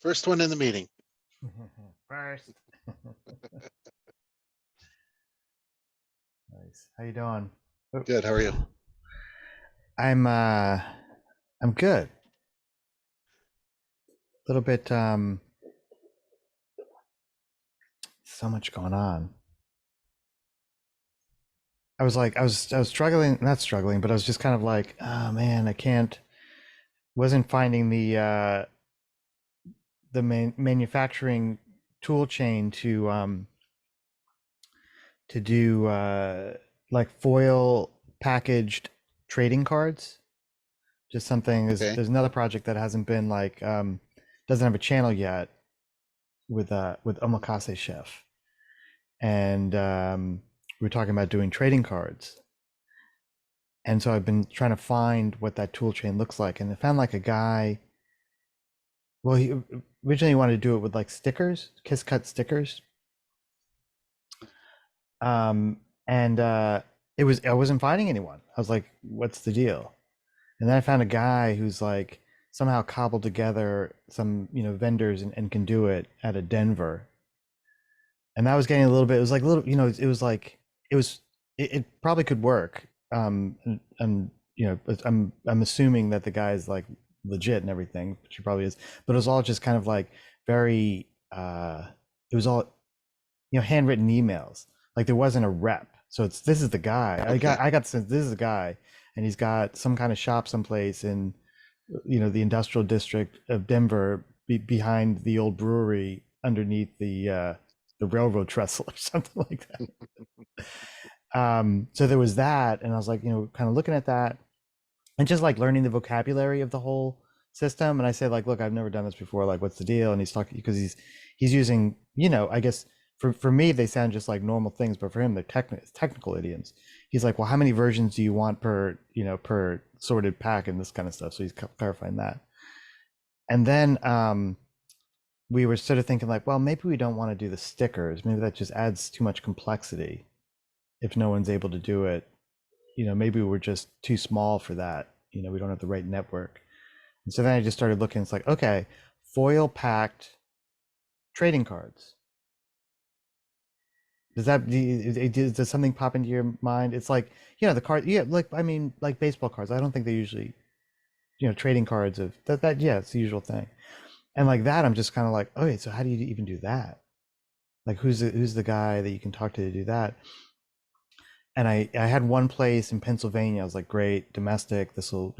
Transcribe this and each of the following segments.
First one in the meeting. First. Nice. How you doing? Good. How are you? I'm good. A little bit so much going on. I was struggling, not struggling, but I was just kind of like, oh man, wasn't finding the manufacturing tool chain to do like foil packaged trading cards. Just something, Okay. there's another project that hasn't been like doesn't have a channel yet with Omakase Chef. And we were talking about doing trading cards. And so I've been trying to find what that tool chain looks like, and I found like a guy. Well, he originally wanted to do it with like stickers, kiss cut stickers. And I wasn't finding anyone. I was like, what's the deal? And then I found a guy who's like somehow cobbled together some, vendors and can do it out of Denver. And that was getting a little bit, it was like a little, it was like, it was, it probably could work. And but I'm assuming that the guy is like legit and everything, which he probably is, but it was all just kind of like very, it was all, handwritten emails. Like there wasn't a rep. So this is the guy. Okay. I got the sense this is the guy, and he's got some kind of shop someplace in, the industrial district of Denver, behind the old brewery, underneath the railroad trestle or something like that. So there was that, and I was like, kind of looking at that, and just like learning the vocabulary of the whole system. And I said, like, look, I've never done this before. Like, what's the deal? And he's talking because he's using, I guess for me they sound just like normal things, but for him they're technical idioms. He's like, well, how many versions do you want per sorted pack and this kind of stuff. So he's clarifying that. And then we were sort of thinking like, well, maybe we don't want to do the stickers. Maybe that just adds too much complexity if no one's able to do it. Maybe we're just too small for that. We don't have the right network. And so then I just started looking. It's like, okay, foil packed trading cards. Does something pop into your mind? It's like, the card, yeah, like, I mean, like baseball cards. I don't think they usually, trading cards of that, yeah, it's the usual thing. And like that, I'm just kind of like, okay, so how do you even do that? Like, who's the guy that you can talk to do that? And I had one place in Pennsylvania. I was like, great, domestic. This will,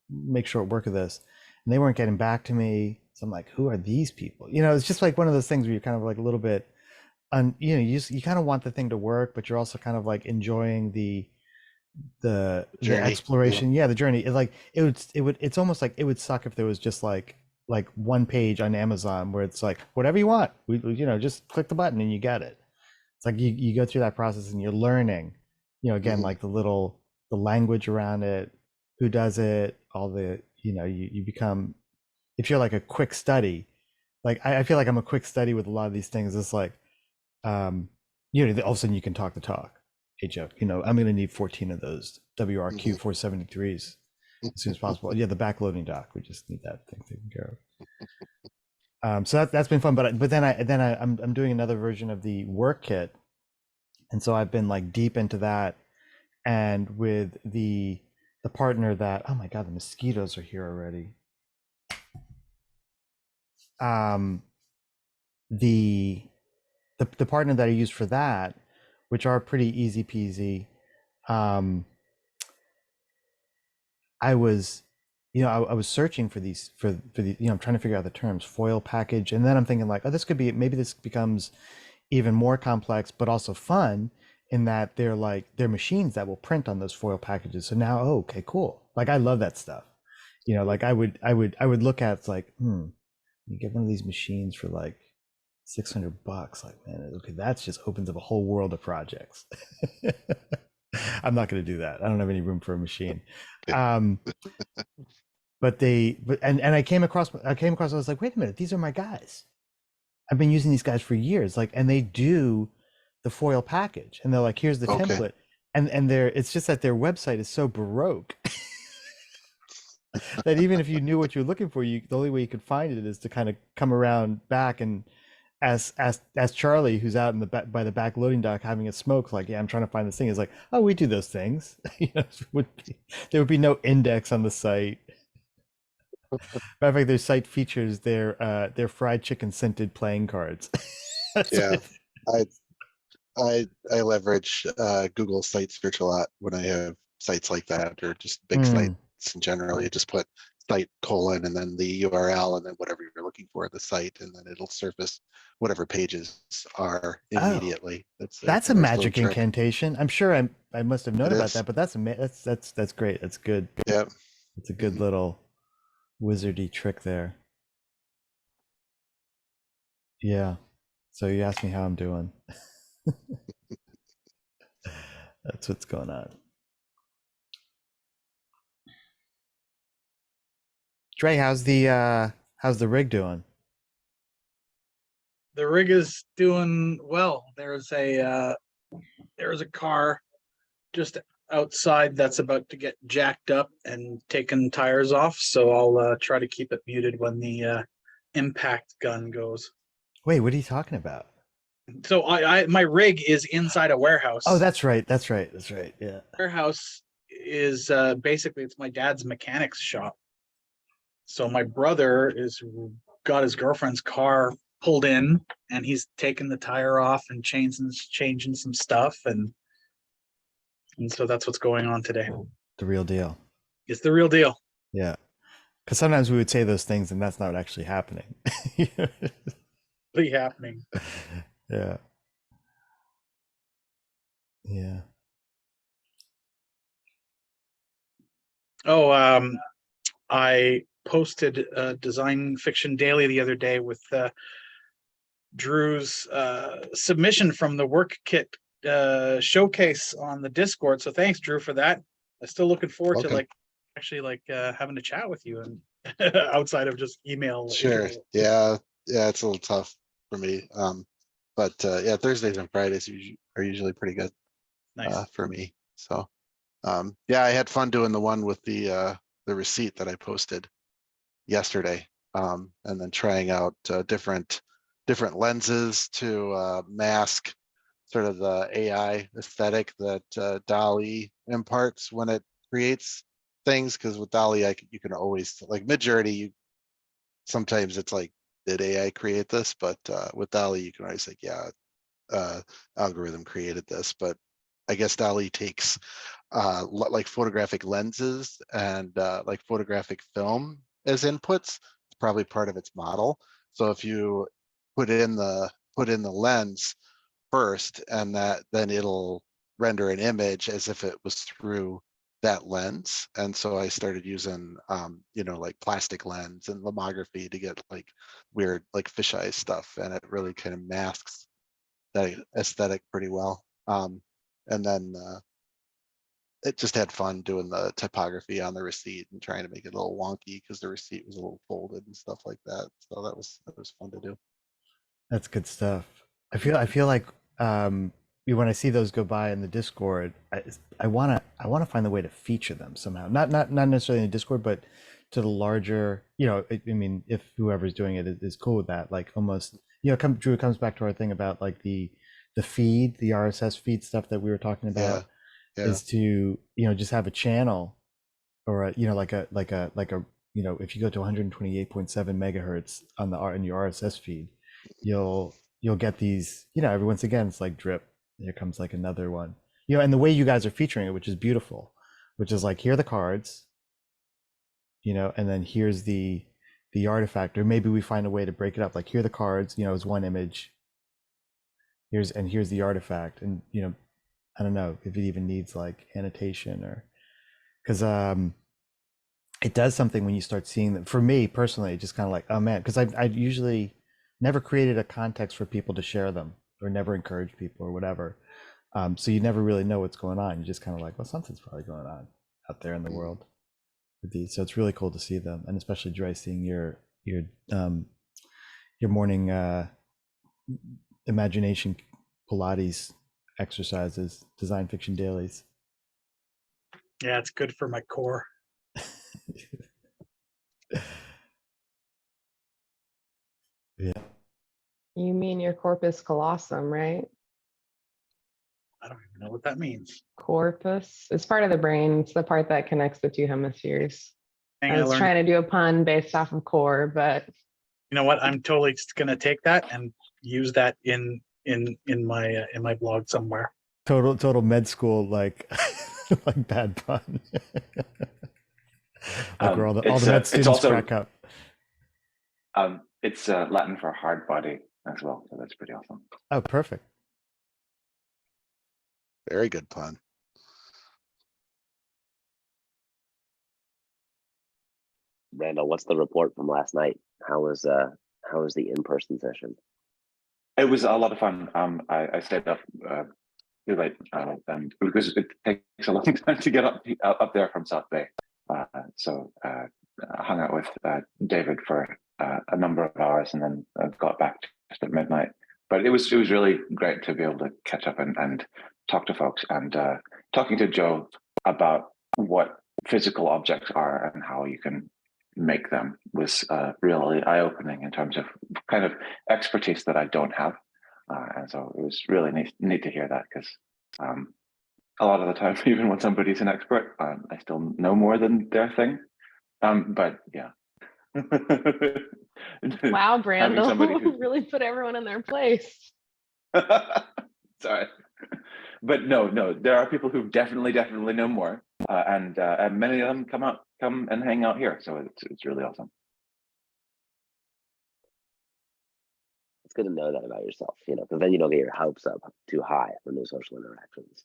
make short work of this. And they weren't getting back to me. So I'm like, who are these people? It's just like one of those things where you're kind of like a little bit, you kind of want the thing to work, but you're also kind of like enjoying the Journey. exploration. Yeah, the journey. It's almost like it would suck if there was just like one page on Amazon where it's like whatever you want. Just click the button and you get it. It's like you go through that process and you're learning, again, like the language around it, who does it, all the, you become, if you're like a quick study, like I feel like I'm a quick study with a lot of these things. It's like, all of a sudden you can talk the talk. Hey Joe, I'm going to need 14 of those WRQ 473s as soon as possible. Yeah, the backloading dock. We just need that thing taken care of. So that's been fun, but I'm doing another version of the work kit, and so I've been like deep into that, and with the partner that, oh my god, the mosquitoes are here already. The the partner that I use for that, which are pretty easy peasy. I was, I was searching for these for the, I'm trying to figure out the terms foil package, and then I'm thinking like, oh, this could be, maybe this becomes even more complex, but also fun in that they're machines that will print on those foil packages. So now, oh, okay, cool. Like I love that stuff. Like I would look at, it's like, you get one of these machines for like $600. Like, man, okay, that just opens up a whole world of projects. I'm not going to do that. I don't have any room for a machine. Um, and I was like, wait a minute, these are my guys. I've been using these guys for years. Like, and they do the foil package, and they're like, here's the Okay. template, and it's just that their website is so baroque that even if you knew what you're looking for, the only way you could find it is to kind of come around back and ask Charlie, who's out in the back by the back loading dock having a smoke, like, yeah, I'm trying to find this thing. Is like, oh, we do those things. There would be no index on the site. Matter of fact, their site features their fried chicken scented playing cards. That's Yeah. it. I I leverage Google site search a lot when I have sites like that, or just big sites Mm. in general. You just put site colon and then the URL and then whatever you're looking for at the site, and then it'll surface whatever pages are Oh, immediately. That's that's a a nice little magic trick. incantation. I'm sure I must have known It about is. that, but that's great. That's good. Yeah. It's a good Mhm. little wizardy trick there. Yeah. So you asked me how I'm doing. That's what's going on. Dre, how's the rig doing? The rig is doing well. There's a car just outside that's about to get jacked up and taken tires off. So I'll try to keep it muted when the impact gun goes. Wait, what are you talking about? So I my rig is inside a Oh, warehouse. that's right. That's right. That's right. Yeah. Warehouse is basically it's my dad's mechanics shop. So my brother is got his girlfriend's car pulled in and he's taking the tire off and changing some stuff and so that's what's going on today. The real deal. It's the real deal. Yeah. Because sometimes we would say those things and that's not actually happening. Really happening. Yeah. Yeah. Oh, I posted Design Fiction Daily the other day with Drew's submission from the work kit showcase on the Discord. So thanks, Drew, for that. I'm still looking forward to Okay. having a chat with you and outside of just email. Sure. Yeah. Yeah. It's a little tough for me. But yeah, Thursdays and Fridays are usually pretty good Nice. for me. So yeah, I had fun doing the one with the receipt that I posted yesterday, and then trying out different lenses to mask sort of the AI aesthetic that DALL-E imparts when it creates things. Because with DALL-E, you can always, like Midjourney, sometimes it's like, did AI create this? But with DALL-E, you can always say, yeah, algorithm created this. But I guess DALL-E takes like photographic lenses and like photographic film as inputs. It's probably part of its model. So if you put in the lens first, and then it'll render an image as if it was through that lens. And so I started using like plastic lens and lomography to get like weird like fisheye stuff, and it really kind of masks that aesthetic pretty well. And then it just had fun doing the typography on the receipt and trying to make it a little wonky because the receipt was a little folded and stuff like that. So that was fun to do. That's good stuff. I feel like when I see those go by in the Discord, I wanna find a way to feature them somehow. Not necessarily in the Discord, but to the larger, I mean, if whoever's doing it is cool with that, like almost, Drew, it comes back to our thing about like the feed, the RSS feed stuff that we were talking Yeah. about, Yeah. is to, just have a channel or like a if you go to 128.7 megahertz on in your RSS feed, you'll get these, every once again it's like drip, here comes like another one, and the way you guys are featuring it, which is beautiful, which is like, here are the cards, and then here's the artifact, or maybe we find a way to break it up, like, here are the cards, as one image, here's the artifact, and I don't know if it even needs like annotation, or because it does something when you start seeing them. For me personally, just kind of like, oh man, because I usually never created a context for people to share them, or never encourage people or whatever. So you never really know what's going on. You're just kind of like, well, something's probably going on out there in the world with these. So it's really cool to see them, and especially Dre, seeing your morning imagination Pilates exercises, design fiction dailies. Yeah, it's good for my core. Yeah. You mean your corpus callosum, right? I don't even know what that means. Corpus. It's part of the brain. It's the part that connects the two hemispheres. Thing I was learned. trying to do a pun based off of core, but You know what? I'm totally gonna take that and use that in my blog somewhere. Total med school, like like bad pun. Like where all the med students also, crack up. It's Latin for hard body as well, so that's pretty awesome. Oh, perfect. Very good pun. Randall, what's the report from last night? How was the in-person session? It was a lot of fun. I stayed up too late, and because it takes a long time to get up there from South Bay, so I hung out with David for a number of hours, and then got back just at midnight. But it was really great to be able to catch up and talk to folks, and talking to Joe about what physical objects are and how you can make them was really eye-opening in terms of kind of expertise that I don't have, and so it was really neat to hear that, because a lot of the time, even when somebody's an expert, I still know more than their thing. But yeah. wow, Having somebody Brandel, who- really put everyone in their place. Sorry, but no, there are people who definitely know more, and many of them come and hang out here, so it's really awesome. It's good to know that about yourself, because then you don't get your hopes up too high for new social interactions.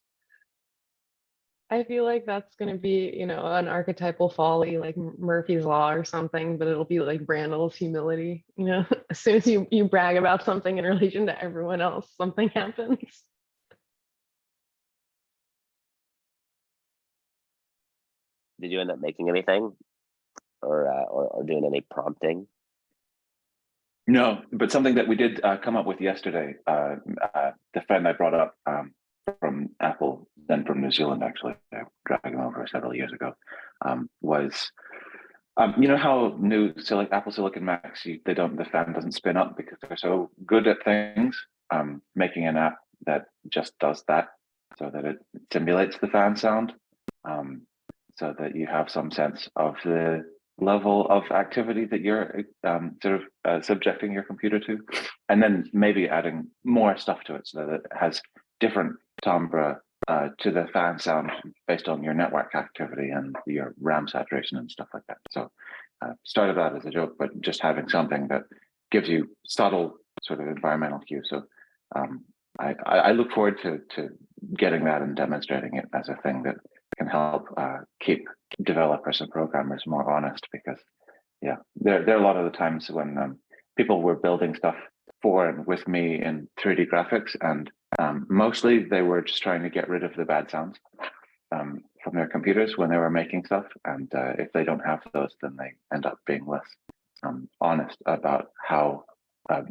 I feel like that's going to be, an archetypal folly, like Murphy's Law or something, but it'll be like Brandel's humility. As soon as you brag about something in relation to everyone else, something happens. Did you end up making anything, or doing any prompting? No, but something that we did come up with yesterday, the friend I brought up from Apple, then from New Zealand, actually, I dragged him over several years ago, was, you know how new Apple Silicon Macs, the fan doesn't spin up because they're so good at things, making an app that just does that, so that it simulates the fan sound, so that you have some sense of the level of activity that you're subjecting your computer to, and then maybe adding more stuff to it so that it has different timbre to the fan sound based on your network activity and your RAM saturation and stuff like that. So started out as a joke, but just having something that gives you subtle sort of environmental cues. So I look forward to getting that and demonstrating it as a thing that can help keep developers and programmers more honest, because yeah, there are a lot of the times when people were building stuff for and with me in 3D graphics, and mostly they were just trying to get rid of the bad sounds from their computers when they were making stuff, and if they don't have those, then they end up being less honest about how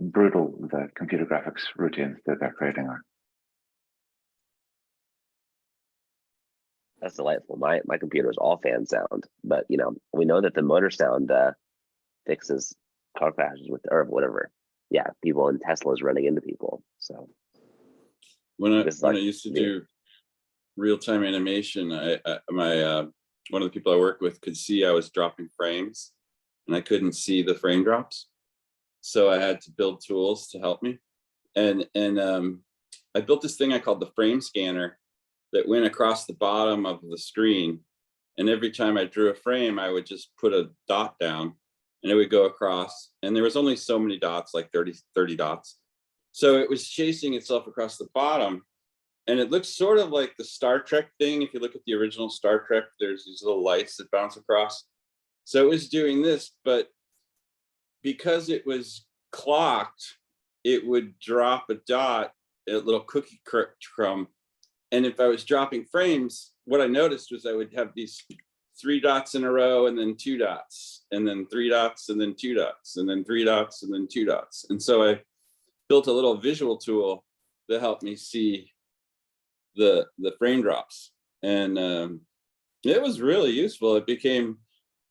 brutal the computer graphics routines that they're creating are. That's delightful. My computer is all fan sound, but we know that the motor sound fixes car crashes or whatever. Yeah, people in Teslas running into people. So when I used to do real-time animation, one of the people I worked with could see I was dropping frames, and I couldn't see the frame drops, so I had to build tools to help me. And I built this thing I called the frame scanner that went across the bottom of the screen, and every time I drew a frame, I would just put a dot down, and it would go across. And there was only so many dots, like 30 dots. So it was chasing itself across the bottom. And it looks sort of like the Star Trek thing. If you look at the original Star Trek, there's these little lights that bounce across. So it was doing this, but because it was clocked, it would drop a dot, a little cookie crumb. And if I was dropping frames, what I noticed was I would have these 3 dots in a row, and then 2 dots, and then 3 dots, and then 2 dots, and then 3 dots, and then 2 dots. And so I built a little visual tool that helped me see the frame drops, and it was really useful. It became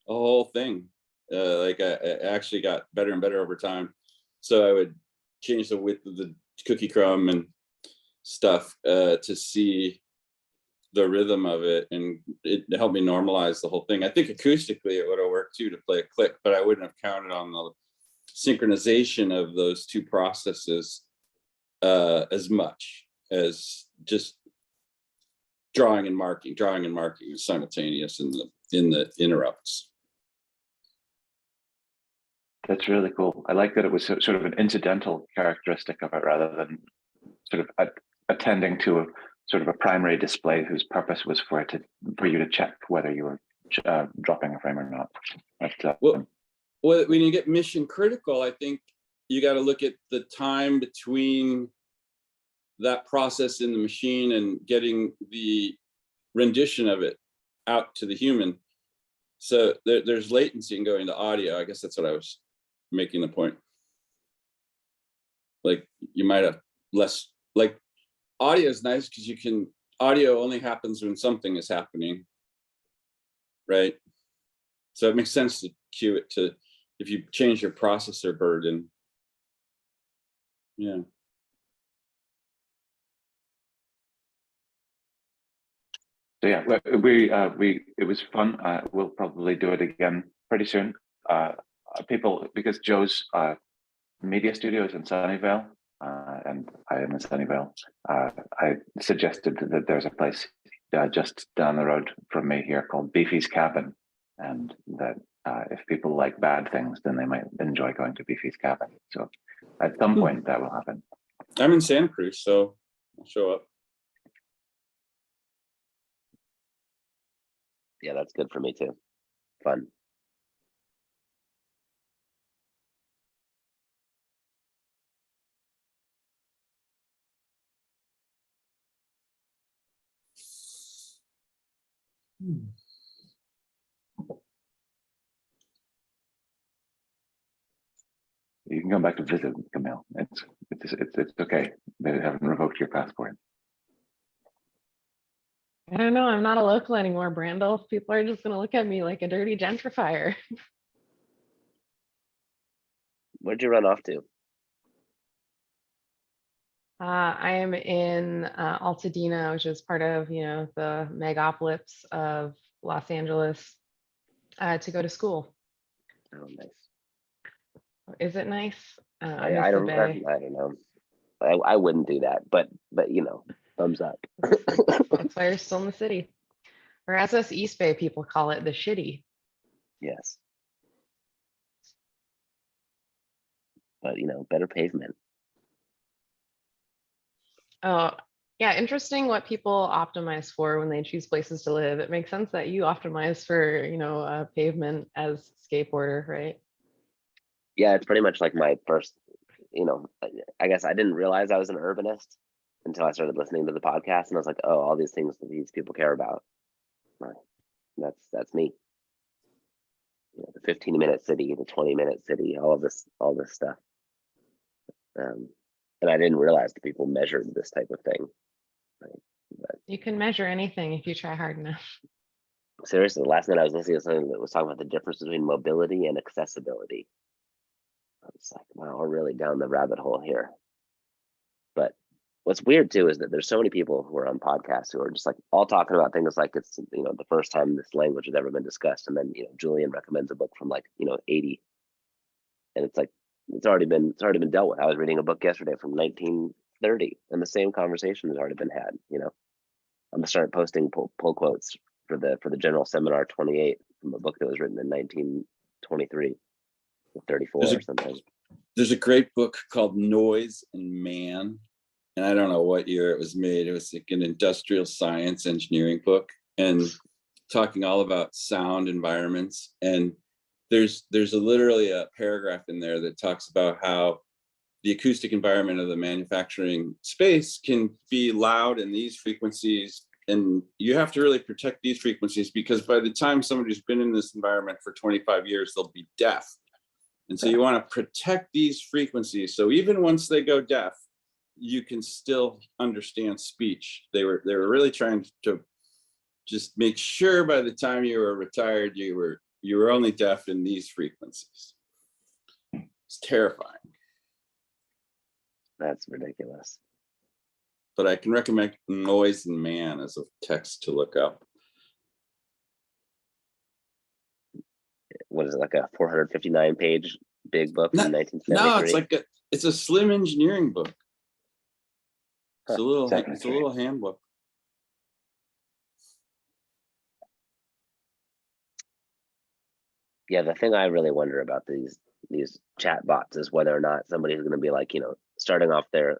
a whole thing. Like I actually got better and better over time. So I would change the width of the cookie crumb and stuff to see the rhythm of it, and it helped me normalize the whole thing. I think acoustically it would have worked too to play a click, but I wouldn't have counted on the synchronization of those two processes as much as just drawing and marking simultaneous in the interrupts. That's really cool. I like that it was sort of an incidental characteristic of it rather than sort of attending to a sort of a primary display whose purpose was for you to check whether you were dropping a frame or not. But, well, when you get mission critical, I think you got to look at the time between that process in the machine and getting the rendition of it out to the human. So there's latency in going to audio. I guess that's what I was making the point. Like you might have less, like audio is nice because audio only happens when something is happening, right? So it makes sense to cue it to, if you change your processor burden. Yeah. So yeah, it was fun. We'll probably do it again pretty soon. People, because Joe's media studio is in Sunnyvale, and I am in Sunnyvale. I suggested that there's a place just down the road from me here called Beefy's Cabin, and that if people like bad things, then they might enjoy going to Beefy's Cabin. So at some point that will happen. I'm in Santa Cruz, so I'll show up. Yeah, that's good for me too. Fun. You can come back to visit, Camille. It's okay. They haven't revoked your passport. I don't know. I'm not a local anymore, Brandel. People are just going to look at me like a dirty gentrifier. Where'd you run off to? I am in Altadena, which is part of, the megapolis of Los Angeles, to go to school. Oh, nice. Is it nice? I don't know. I wouldn't do that, but thumbs up. That's why you're still in the city. Or as us East Bay people call it, the shitty. Yes. But better pavement. Oh, yeah, interesting what people optimize for when they choose places to live. It makes sense that you optimize for, pavement as skateboarder, right? Yeah, it's pretty much like my first, I guess I didn't realize I was an urbanist until I started listening to the podcast, and I was like, oh, all these things that these people care about. That's me. The 15-minute city, the 20-minute city, all this stuff. And I didn't realize that people measured this type of thing. Right? But You can measure anything if you try hard enough. seriously, last night I was listening to something that was talking about the difference between mobility and accessibility. I was like, wow, we're really down the rabbit hole here. But what's weird too is that there's so many people who are on podcasts who are just like all talking about things like it's the first time this language has ever been discussed, and then Julian recommends a book from 80, and it's like it's already been dealt with. I was reading a book yesterday from 1930, and the same conversation has already been had. I'm gonna start posting pull quotes for the General Seminar 28 from a book that was written in 1923. 34 or something. There's a great book called Noise and Man, and I don't know what year it was made. It was like an industrial science engineering book, and talking all about sound environments. And there's literally a paragraph in there that talks about how the acoustic environment of the manufacturing space can be loud in these frequencies, and you have to really protect these frequencies, because by the time somebody's been in this environment for 25 years, they'll be deaf. And so you want to protect these frequencies. So even once they go deaf, you can still understand speech. They were really trying to just make sure by the time you were retired, you were only deaf in these frequencies. It's terrifying. That's ridiculous. But I can recommend Noise and Man as a text to look up. What is it, like a 459 page big book from 1973? No, it's like it's a slim engineering book. It's a little handbook. Yeah, the thing I really wonder about these chat bots is whether or not somebody's going to be like, starting off their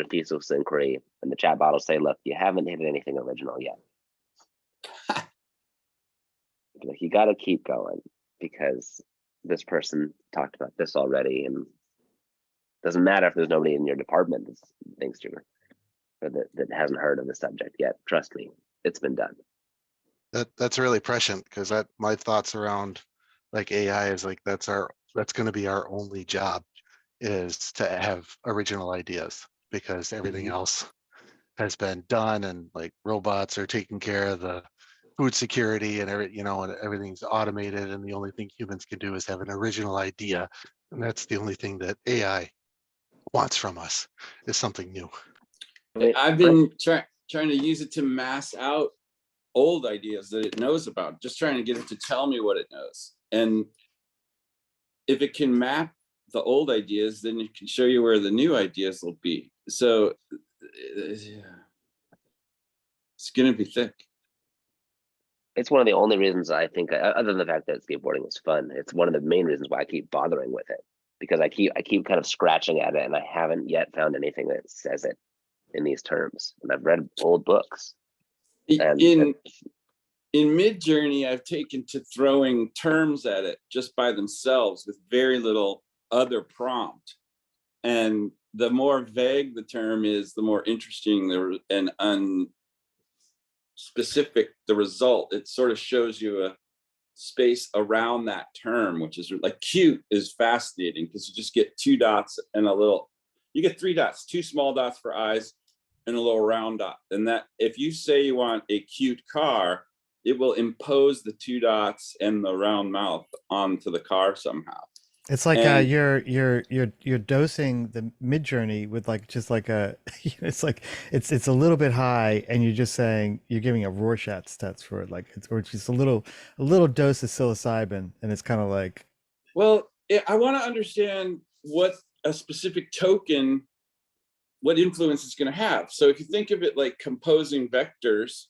thesis inquiry, and the chat bot will say, "Look, you haven't hit anything original yet. Like, you got to keep going because this person talked about this already, and it doesn't matter if there's nobody in your department that thinks you're or that hasn't heard of the subject yet. Trust me, it's been done." That's really prescient, because my thoughts around like AI is like that's going to be our only job, is to have original ideas, because everything else has been done, and like robots are taking care of the food security and and everything's automated, and the only thing humans can do is have an original idea, and that's the only thing that AI wants from us, is something new. I've been trying to use it to mass out old ideas that it knows about, just trying to get it to tell me what it knows. And if it can map the old ideas, then it can show you where the new ideas will be. So it's going to be thick. It's one of the only reasons I think, other than the fact that skateboarding is fun, it's one of the main reasons why I keep bothering with it, because I keep kind of scratching at it, and I haven't yet found anything that says it in these terms. And I've read old books. In Midjourney, I've taken to throwing terms at it just by themselves with very little other prompt. And the more vague the term is, the more interesting and unspecific the result. It sort of shows you a space around that term, which is like cute is fascinating, because you just get 2 dots and you get 3 dots, 2 small dots for eyes and a little round dot. And that, if you say you want a cute car, it will impose the 2 dots and the round mouth onto the car somehow. It's like you're dosing the Midjourney with like just like it's like it's a little bit high, and you're just saying you're giving a Rorschach test for it, like or just a little dose of psilocybin, and it's kind of like, well, I want to understand what a specific token, what influence it's going to have. So if you think of it like composing vectors,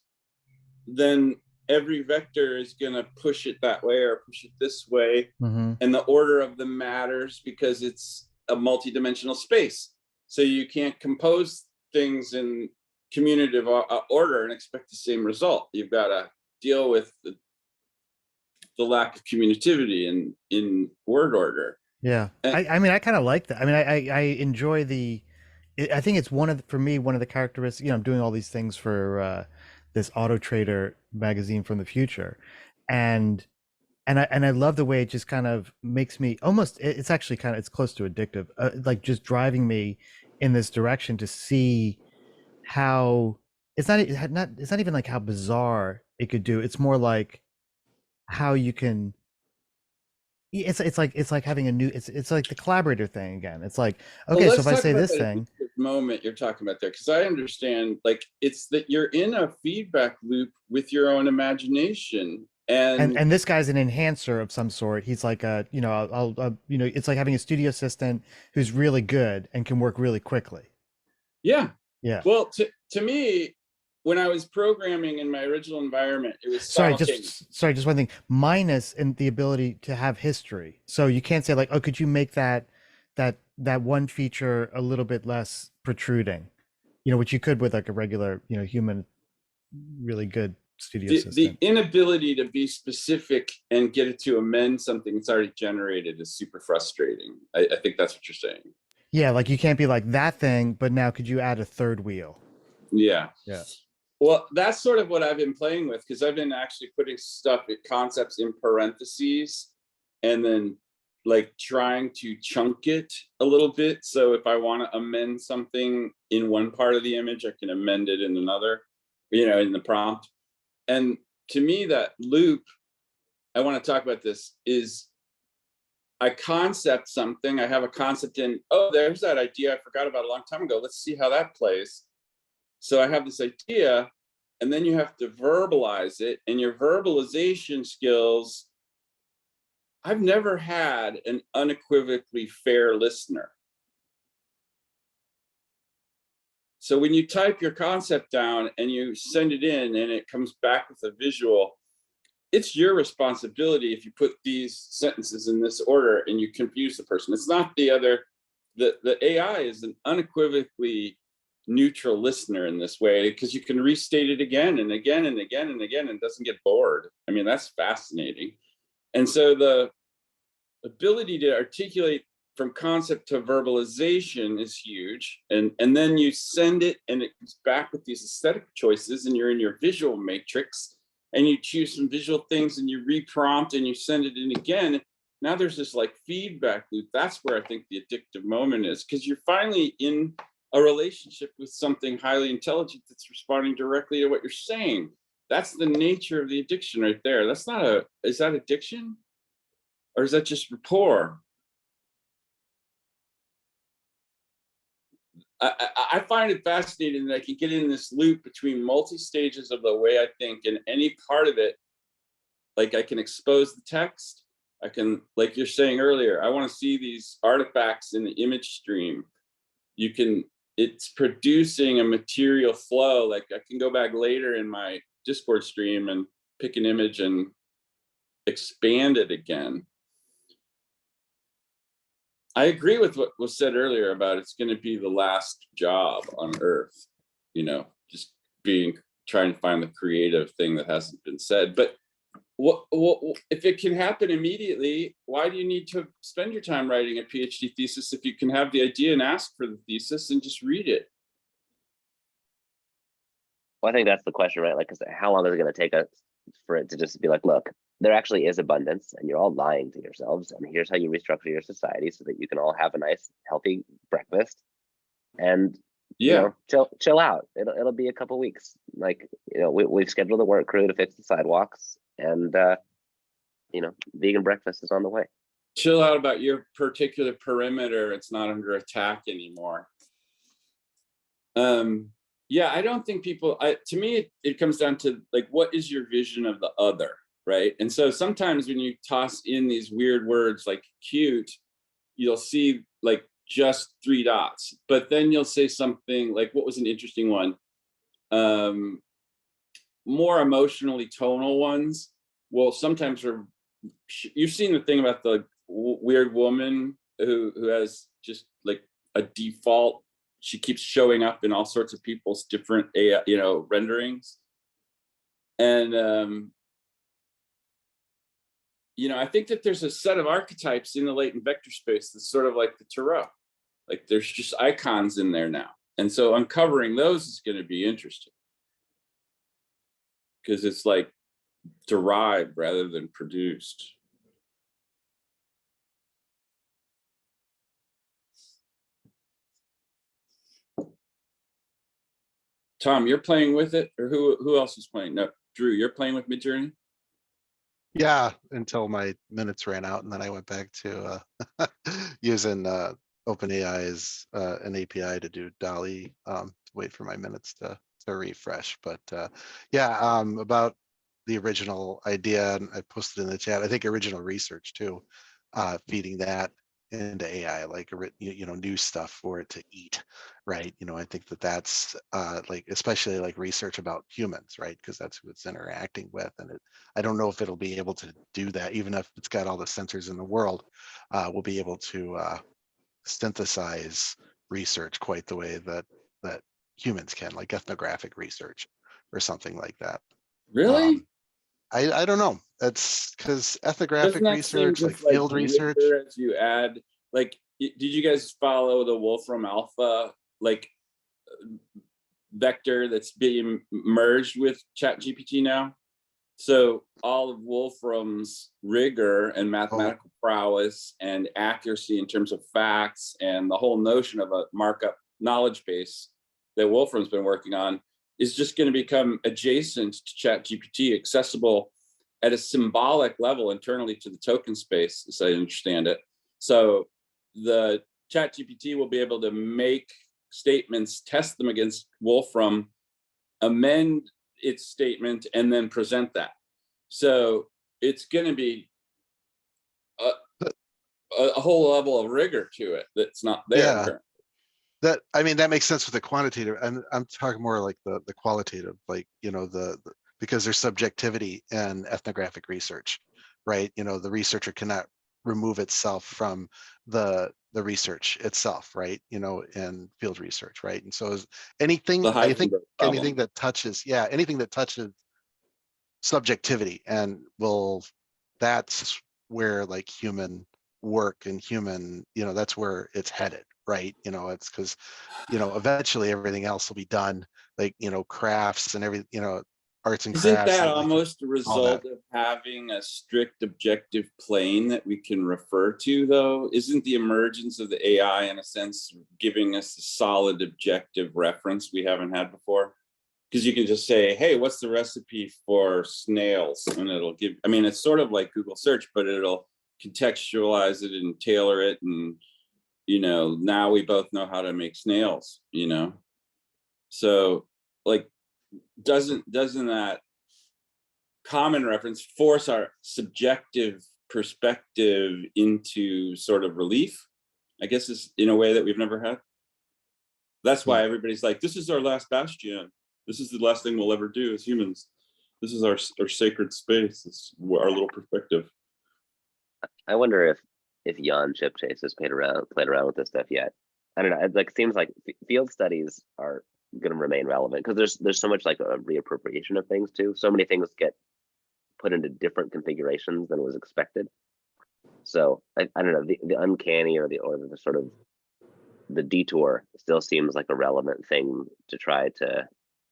then every vector is going to push it that way or push it this way. And the order of them matters because it's a multi-dimensional space. So you can't compose things in commutative order and expect the same result. You've got to deal with the lack of commutativity in word order. Yeah. I mean, I kind of like that. I mean, I enjoy I think it's for me, one of the characteristics, I'm doing all these things for this Auto Trader magazine from the future. And I love the way it just kind of makes me almost, it's actually it's close to addictive, like just driving me in this direction to see how it's not even like how bizarre it could do. It's more like how you can, it's like having a new, it's like the collaborator thing again. It's like, okay, so if I say this thing, moment you're talking about there, because I understand, like, it's that you're in a feedback loop with your own imagination, and this guy's an enhancer of some sort. He's like it's like having a studio assistant who's really good and can work really quickly. Yeah. Well, to me, when I was programming in my original environment, it was sorry, just one thing, minus in the ability to have history. So you can't say like, oh, could you make that one feature a little bit less protruding, which you could with like a regular, human, really good studio assistant. The inability to be specific and get it to amend something that's already generated is super frustrating. I think that's what you're saying. Yeah, like you can't be like that thing, but now could you add a third wheel? Yeah. Well, that's sort of what I've been playing with, because I've been actually putting concepts in parentheses and then like trying to chunk it a little bit. So if I want to amend something in one part of the image, I can amend it in another, in the prompt. And to me, that loop, I want to talk about this, is I concept something, I have a concept in, oh, there's that idea I forgot about a long time ago. Let's see how that plays. So I have this idea, and then you have to verbalize it, and your verbalization skills, I've never had an unequivocally fair listener. So when you type your concept down and you send it in and it comes back with a visual, it's your responsibility if you put these sentences in this order and you confuse the person. It's not the other. The AI is an unequivocally neutral listener in this way, because you can restate it again and again and again and again and doesn't get bored. I mean, that's fascinating. And so the ability to articulate from concept to verbalization is huge. And then you send it and it comes back with these aesthetic choices, and you're in your visual matrix and you choose some visual things and you reprompt and you send it in again. Now there's this like feedback loop. That's where I think the addictive moment is, because you're finally in a relationship with something highly intelligent that's responding directly to what you're saying. That's the nature of the addiction right there. That's not is that addiction? Or is that just rapport? I find it fascinating that I can get in this loop between multi-stages of the way I think, and any part of it, like I can expose the text. I can, like you're saying earlier, I want to see these artifacts in the image stream. It's producing a material flow. Like I can go back later in my Discord stream and pick an image and expand it again. I agree with what was said earlier about it's going to be the last job on earth, just trying to find the creative thing that hasn't been said. But what if it can happen immediately, why do you need to spend your time writing a PhD thesis if you can have the idea and ask for the thesis and just read it? Well, I think that's the question, right? Like, how long is it going to take us for it to just be like, look, there actually is abundance and you're all lying to yourselves, and here's how you restructure your society so that you can all have a nice, healthy breakfast and chill out. It'll be a couple weeks. Like, we've scheduled the work crew to fix the sidewalks, and vegan breakfast is on the way. Chill out about your particular perimeter. It's not under attack anymore. I don't think people, to me, it comes down to like, what is your vision of the other, right? And so sometimes when you toss in these weird words like cute, you'll see like just 3 dots, but then you'll say something like, what was an interesting one? More emotionally tonal ones. Well, sometimes you've seen the thing about the weird woman who has just like a default. She keeps showing up in all sorts of people's different, renderings. And, I think that there's a set of archetypes in the latent vector space that's sort of like the Tarot. Like there's just icons in there now. And so uncovering those is going to be interesting, because it's like derived rather than produced. Tom, you're playing with it, or who else is playing? No, Drew, you're playing with Midjourney? Yeah, until my minutes ran out, and then I went back to using OpenAI as an API to do DALL-E, to wait for my minutes to refresh. But about the original idea, and I posted in the chat, I think original research too, feeding that into AI, like new stuff for it to eat, right? I think that's like, especially like research about humans, right? Because that's who it's interacting with, and I don't know if it'll be able to do that, even if it's got all the sensors in the world. We'll be able to synthesize research quite the way that humans can, like ethnographic research or something like that. Really? I don't know. That's because ethnographic research, like field research, as you add, like, did you guys follow the Wolfram Alpha like vector that's being merged with ChatGPT now? So all of Wolfram's rigor and mathematical prowess and accuracy in terms of facts and the whole notion of a markup knowledge base that Wolfram's been working on is just going to become adjacent to ChatGPT, accessible at a symbolic level internally to the token space, as I understand it. So the ChatGPT will be able to make statements, test them against Wolfram, amend its statement, and then present that. So it's going to be a whole level of rigor to it that's not there. Yeah. That makes sense with the quantitative. I'm talking more like the qualitative, like, because there's subjectivity in ethnographic research, right? The researcher cannot remove itself from the research itself, right? In field research, right? And so anything that touches, anything that touches subjectivity that's where like human work and human, that's where it's headed, right? It's because, eventually everything else will be done, like, crafts and everything, arts and crafts. Isn't that almost a result of having a strict objective plane that we can refer to, though? Isn't the emergence of the AI, in a sense, giving us a solid objective reference we haven't had before? Because you can just say, hey, what's the recipe for snails? And it'll give, it's sort of like Google search, but it'll contextualize it and tailor it. And, now we both know how to make snails, So like, doesn't that common reference force our subjective perspective into sort of relief? I guess is in a way that we've never had. That's why everybody's like, this is our last bastion. This is the last thing we'll ever do as humans. This is our sacred space. It's our little perspective. I wonder if Jan Chipchase has played around with this stuff yet. I don't know. It seems like field studies are going to remain relevant because there's so much like a reappropriation of things too. So many things get put into different configurations than was expected. So I don't know, the uncanny or the sort of the detour still seems like a relevant thing to try to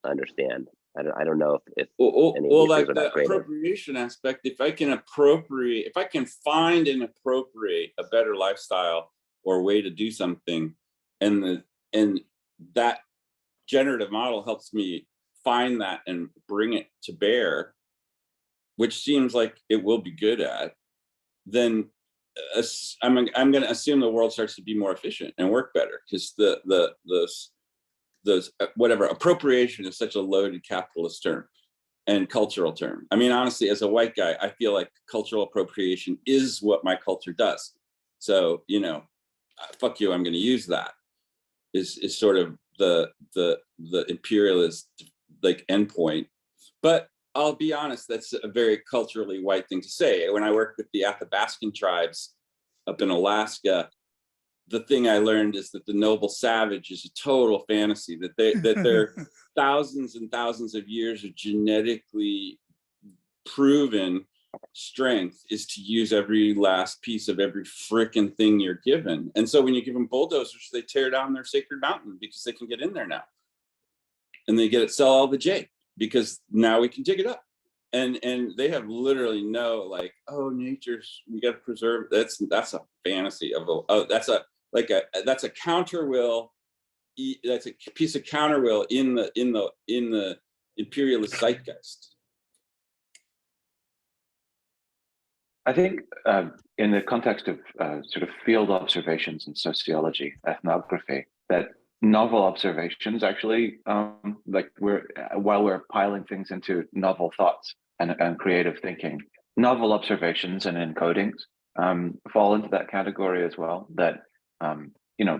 understand. I don't know if any of like are the appropriation aspect, if I can find and appropriate a better lifestyle or way to do something, and that generative model helps me find that and bring it to bear, which seems like it will be good at, then I'm going to assume the world starts to be more efficient and work better, because the whatever, appropriation is such a loaded capitalist term and cultural term. Honestly, as a white guy, I feel like cultural appropriation is what my culture does. So, fuck you, I'm going to use that is sort of the imperialist like endpoint. But I'll be honest, that's a very culturally white thing to say. When I worked with the Athabascan tribes up in Alaska, the thing I learned is that the noble savage is a total fantasy, that they're thousands and thousands of years of genetically proven strength is to use every last piece of every frickin' thing you're given. And so when you give them bulldozers, they tear down their sacred mountain because they can get in there now. And they get it, sell all the J, because now we can dig it up. And they have literally no like, oh, nature's, we got to preserve. That's a fantasy of that's a counter will. That's a piece of counter will in the imperialist zeitgeist. I think in the context of sort of field observations in sociology, ethnography, that novel observations actually, while we're piling things into novel thoughts and creative thinking, novel observations and encodings fall into that category as well. That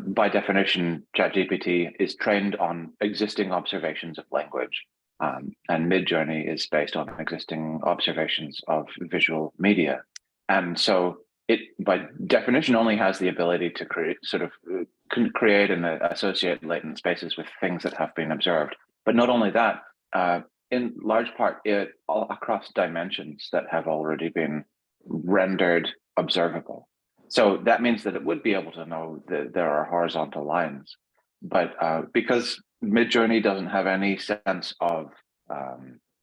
by definition, ChatGPT is trained on existing observations of language, and Midjourney is based on existing observations of visual media. And so it, by definition, only has the ability to create and associate latent spaces with things that have been observed. But not only that, in large part, it all across dimensions that have already been rendered observable. So that means that it would be able to know that there are horizontal lines. But because Midjourney doesn't have any sense of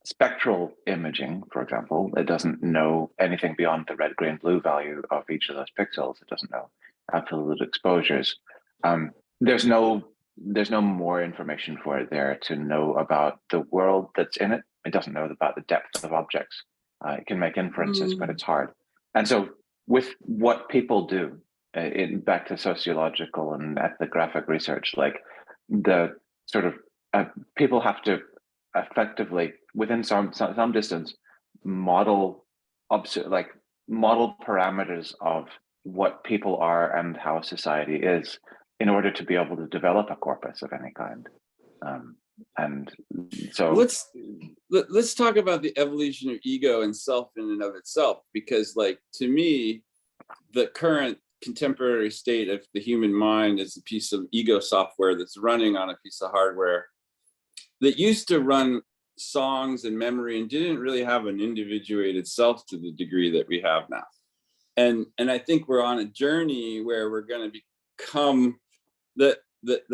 spectral imaging, for example. It doesn't know anything beyond the red, green, blue value of each of those pixels. It doesn't know absolute exposures. There's no more information for it there to know about the world that's in it. It doesn't know about the depth of objects. It can make inferences, but it's hard. And so with what people do, back to sociological and ethnographic research, like the sort of people have to effectively, within some distance, model parameters of what people are and how society is in order to be able to develop a corpus of any kind. And so let's talk about the evolution of ego and self in and of itself, because like, to me, the current contemporary state of the human mind is a piece of ego software that's running on a piece of hardware that used to run songs and memory and didn't really have an individuated self to the degree that we have now. And I think we're on a journey where we're going to become the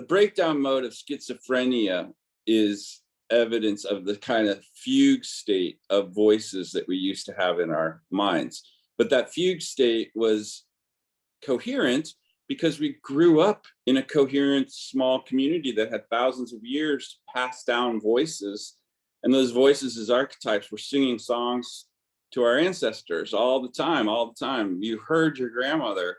breakdown mode of schizophrenia is evidence of the kind of fugue state of voices that we used to have in our minds. But that fugue state was coherent because we grew up in a coherent small community that had thousands of years passed down voices. And those voices as archetypes were singing songs to our ancestors all the time. You heard your grandmother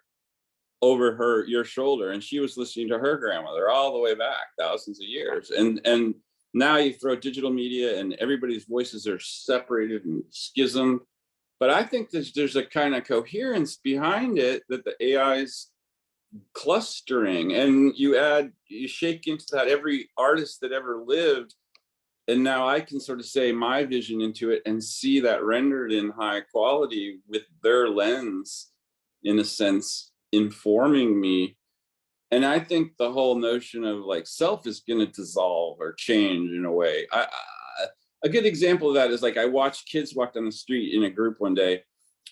over your shoulder, and she was listening to her grandmother all the way back thousands of years. And now you throw digital media and everybody's voices are separated and schismed. But I think there's a kind of coherence behind it that the AI's clustering, and you shake into that every artist that ever lived. And now I can sort of say my vision into it and see that rendered in high quality with their lens, in a sense, informing me. And I think the whole notion of like self is going to dissolve or change in a way. A good example of that is like I watched kids walk down the street in a group one day.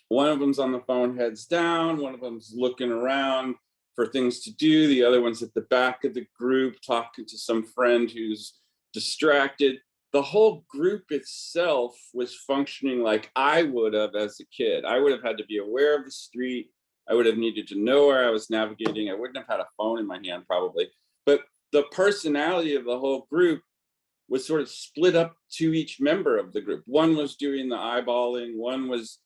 One of them's on the phone, heads down. One of them's looking around for things to do. The other one's at the back of the group talking to some friend who's distracted. The whole group itself was functioning like I would have as a kid. I would have had to be aware of the street. I would have needed to know where I was navigating. I wouldn't have had a phone in my hand probably. But the personality of the whole group was sort of split up to each member of the group. One was doing the eyeballing. One was,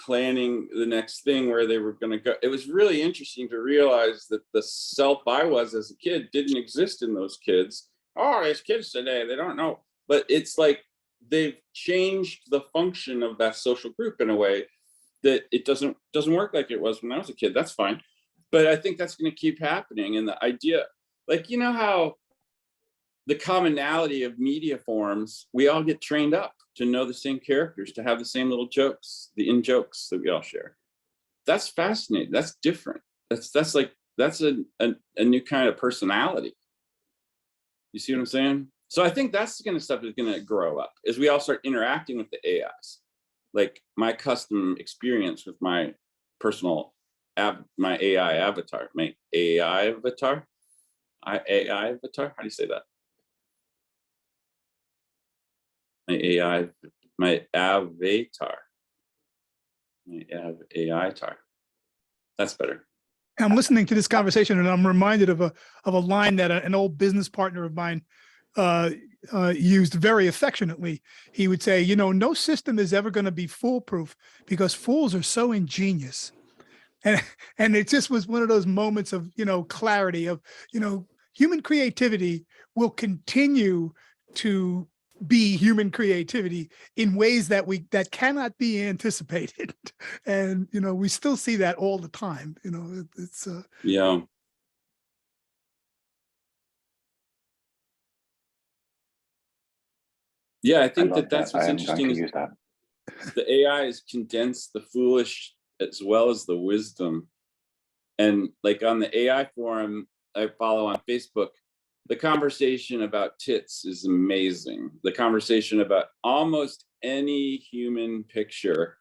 planning the next thing where they were going to go. It was really interesting to realize that the self I was as a kid didn't exist in those kids. Oh, there's kids today, they don't know. But it's like they've changed the function of that social group in a way that it doesn't work like it was when I was a kid. That's fine. But I think that's going to keep happening. And the idea, like, how the commonality of media forms, we all get trained up to know the same characters, to have the same little jokes, the in-jokes that we all share. That's fascinating. That's different. That's a new kind of personality. You see what I'm saying? So I think that's the kind of stuff that's going to grow up as we all start interacting with the AIs. Like my custom experience with my personal my AI avatar. How do you say that? My avatar. That's better. I'm listening to this conversation and I'm reminded of a line that an old business partner of mine used very affectionately. He would say, no system is ever going to be foolproof because fools are so ingenious. And it just was one of those moments of, clarity of, human creativity will continue to be human creativity in ways that cannot be anticipated. And, we still see that all the time, it's yeah. Yeah, I think that's what's interesting. Is the AI has condensed the foolish as well as the wisdom. And like on the AI forum I follow on Facebook, the conversation about tits is amazing. The conversation about almost any human picture,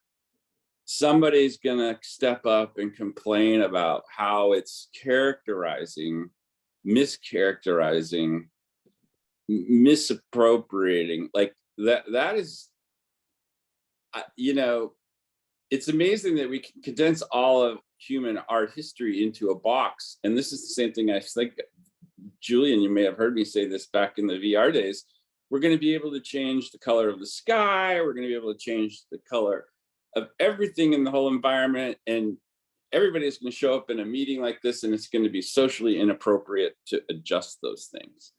somebody's gonna step up and complain about how it's mischaracterizing, misappropriating. Like that is, you know, it's amazing that we can condense all of human art history into a box. And this is the same thing I think, Julian, you may have heard me say this back in the VR days. We're going to be able to change the color of the sky. We're going to be able to change the color of everything in the whole environment. And everybody's going to show up in a meeting like this, and it's going to be socially inappropriate to adjust those things.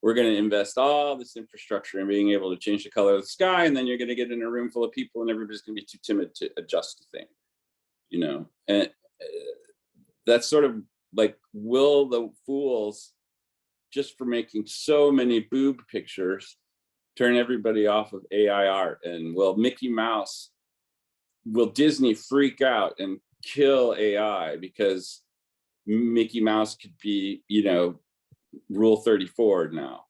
We're going to invest all this infrastructure in being able to change the color of the sky, and then you're going to get in a room full of people and everybody's going to be too timid to adjust the thing, you know. And that's sort of like, will the fools, just for making so many boob pictures, turn everybody off of AI art? And will Mickey Mouse, will Disney freak out and kill AI because Mickey Mouse could be, you know, Rule 34 now?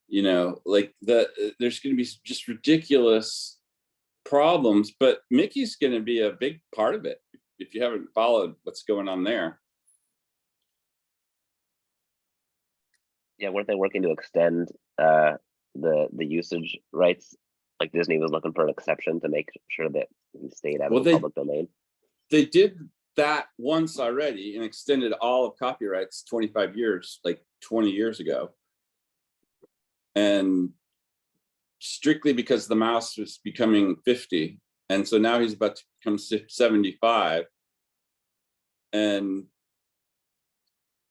You know, like there's going to be just ridiculous problems, but Mickey's going to be a big part of it if you haven't followed what's going on there. Yeah, weren't they working to extend the usage rights? Like Disney was looking for an exception to make sure that he stayed out of the public domain. They did that once already and extended all of copyrights 25 years, like 20 years ago. And strictly because the mouse was becoming 50. And so now he's about to become 75. And,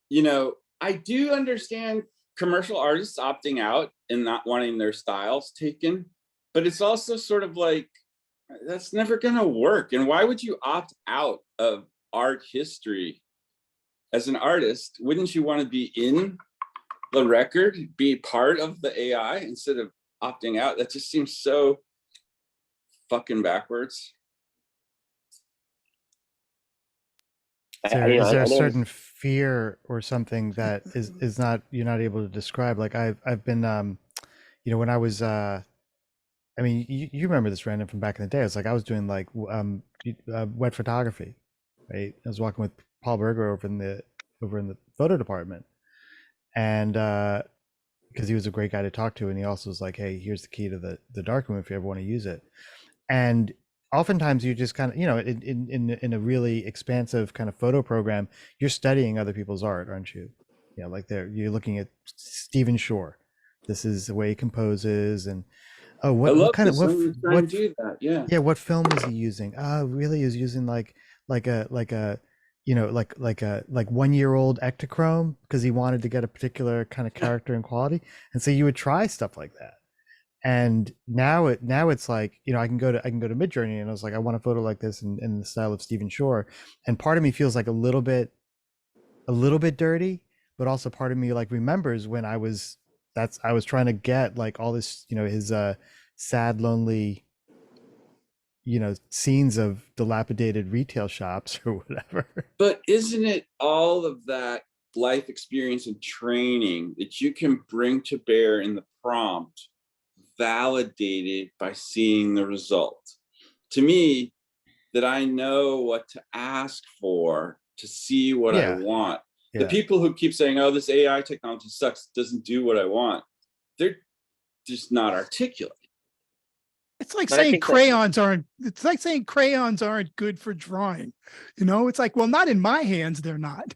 you know, I do understand commercial artists opting out and not wanting their styles taken, but it's also sort of like, that's never gonna work. And why would you opt out of art history? As an artist, wouldn't you want to be in the record, be part of the AI instead of opting out? That just seems so fucking backwards. Is there a certain fear or something that is not, you're not able to describe? Like I've been, you know, when I was, I mean, you remember this, Brandon, from back in the day. It's like I was doing like wet photography, right? I was walking with Paul Berger over in the photo department, and because he was a great guy to talk to, and he also was like, "Hey, here's the key to the darkroom if you ever want to use it." And oftentimes you just kind of, you know, in a really expansive kind of photo program, you're studying other people's art, aren't you? You know, like you're looking at Stephen Shore. This is the way he composes, and oh, what kind of what do that? Yeah, what film is he using? Really, is using like a you know, like 1 year old Ektachrome because he wanted to get a particular kind of character and quality, and so you would try stuff like that. And now it's like, you know, I can go to Midjourney and I was like, I want a photo like this in the style of Stephen Shore, and part of me feels like a little bit dirty, but also part of me like remembers when I was trying to get like all this, you know, his sad, lonely, you know, scenes of dilapidated retail shops or whatever. But isn't it all of that life experience and training that you can bring to bear in the prompt, validated by seeing the result? To me, that I know what to ask for to see what I want. The people who keep saying, oh, this AI technology sucks, doesn't do what I want, they're just not articulate. It's like saying crayons aren't, it's like saying crayons aren't good for drawing. You know, it's like, well, not in my hands, they're not,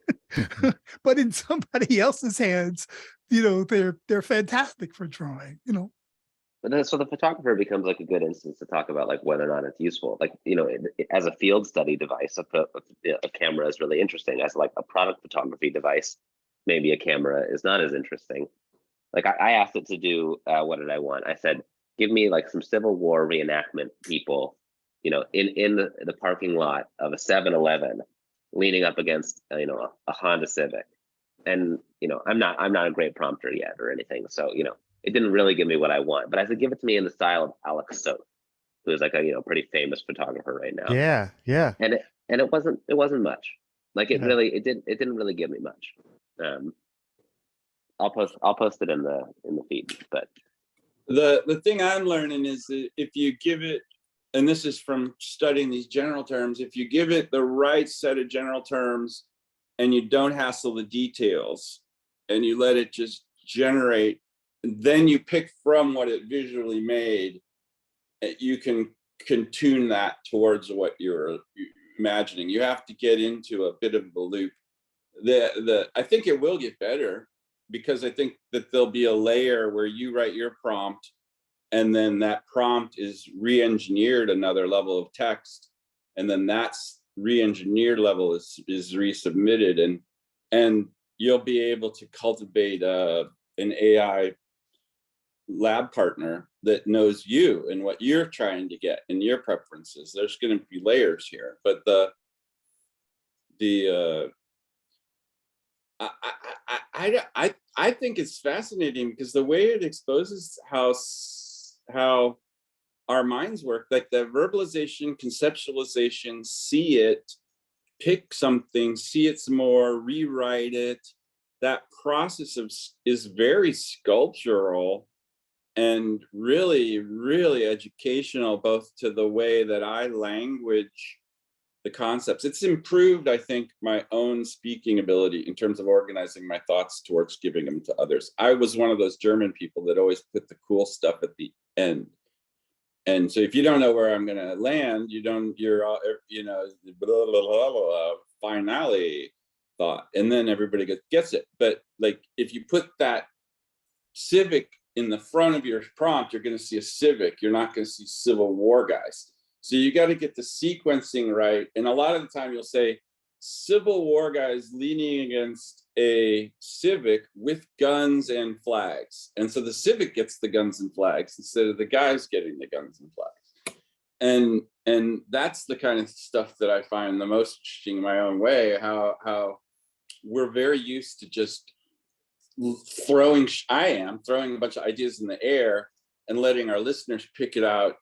but in somebody else's hands, you know, they're fantastic for drawing, you know. But then, so the photographer becomes like a good instance to talk about like whether or not it's useful. Like, you know, as a field study device, a camera is really interesting. As like a product photography device, maybe a camera is not as interesting. Like I asked it to do, what did I want? I said, give me like some Civil War reenactment people, you know, in the parking lot of a 7-Eleven, leaning up against, you know, a Honda Civic. And, you know, I'm not a great prompter yet or anything. So, you know, it didn't really give me what I want, but I said, give it to me in the style of Alex Soth, who is like a, you know, pretty famous photographer right now. Yeah. Yeah. And it wasn't much. Like it didn't really give me much. I'll post it in the feed, but the thing I'm learning is that if you give it, and this is from studying these general terms, if you give it the right set of general terms and you don't hassle the details and you let it just generate then you pick from what it visually made. You can tune that towards what you're imagining. You have to get into a bit of the loop. I think it will get better, because I think that there'll be a layer where you write your prompt, and then that prompt is re-engineered another level of text, and then that's re-engineered level is resubmitted, and you'll be able to cultivate an AI lab partner that knows you and what you're trying to get and your preferences. There's going to be layers here, but I think it's fascinating, because the way it exposes how our minds work, like the verbalization, conceptualization, see it, pick something, see it some more, rewrite it. That process is very sculptural and really, really educational, both to the way that I language the concepts. It's improved, I think, my own speaking ability in terms of organizing my thoughts towards giving them to others. I was one of those German people that always put the cool stuff at the end. And so if you don't know where I'm going to land, you're all, blah, blah, blah, blah, finale thought, and then everybody gets it. But like, if you put that civic in the front of your prompt, you're going to see a civic. You're not going to see Civil War guys. So you got to get the sequencing right. And a lot of the time you'll say Civil War guys leaning against a civic with guns and flags. And so the civic gets the guns and flags instead of the guys getting the guns and flags. And that's the kind of stuff that I find the most interesting in my own way, how we're very used to just throwing a bunch of ideas in the air and letting our listeners pick it out.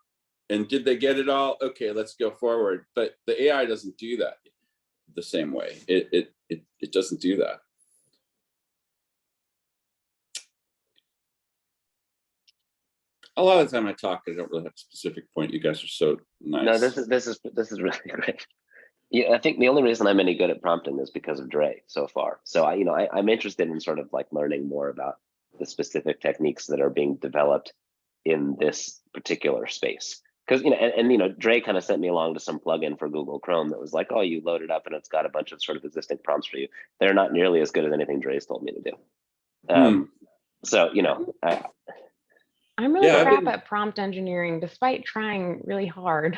And did they get it all? Okay, let's go forward. But the AI doesn't do that the same way. It doesn't do that. A lot of the time I talk, I don't really have a specific point. You guys are so nice. No, this is really great. Yeah, I think the only reason I'm any good at prompting is because of Dre so far. So I'm interested in sort of like learning more about the specific techniques that are being developed in this particular space. Because Dre kind of sent me along to some plugin for Google Chrome that was like, oh, you load it up and it's got a bunch of sort of existing prompts for you. They're not nearly as good as anything Dre's told me to do. So I'm really crap at prompt engineering, despite trying really hard.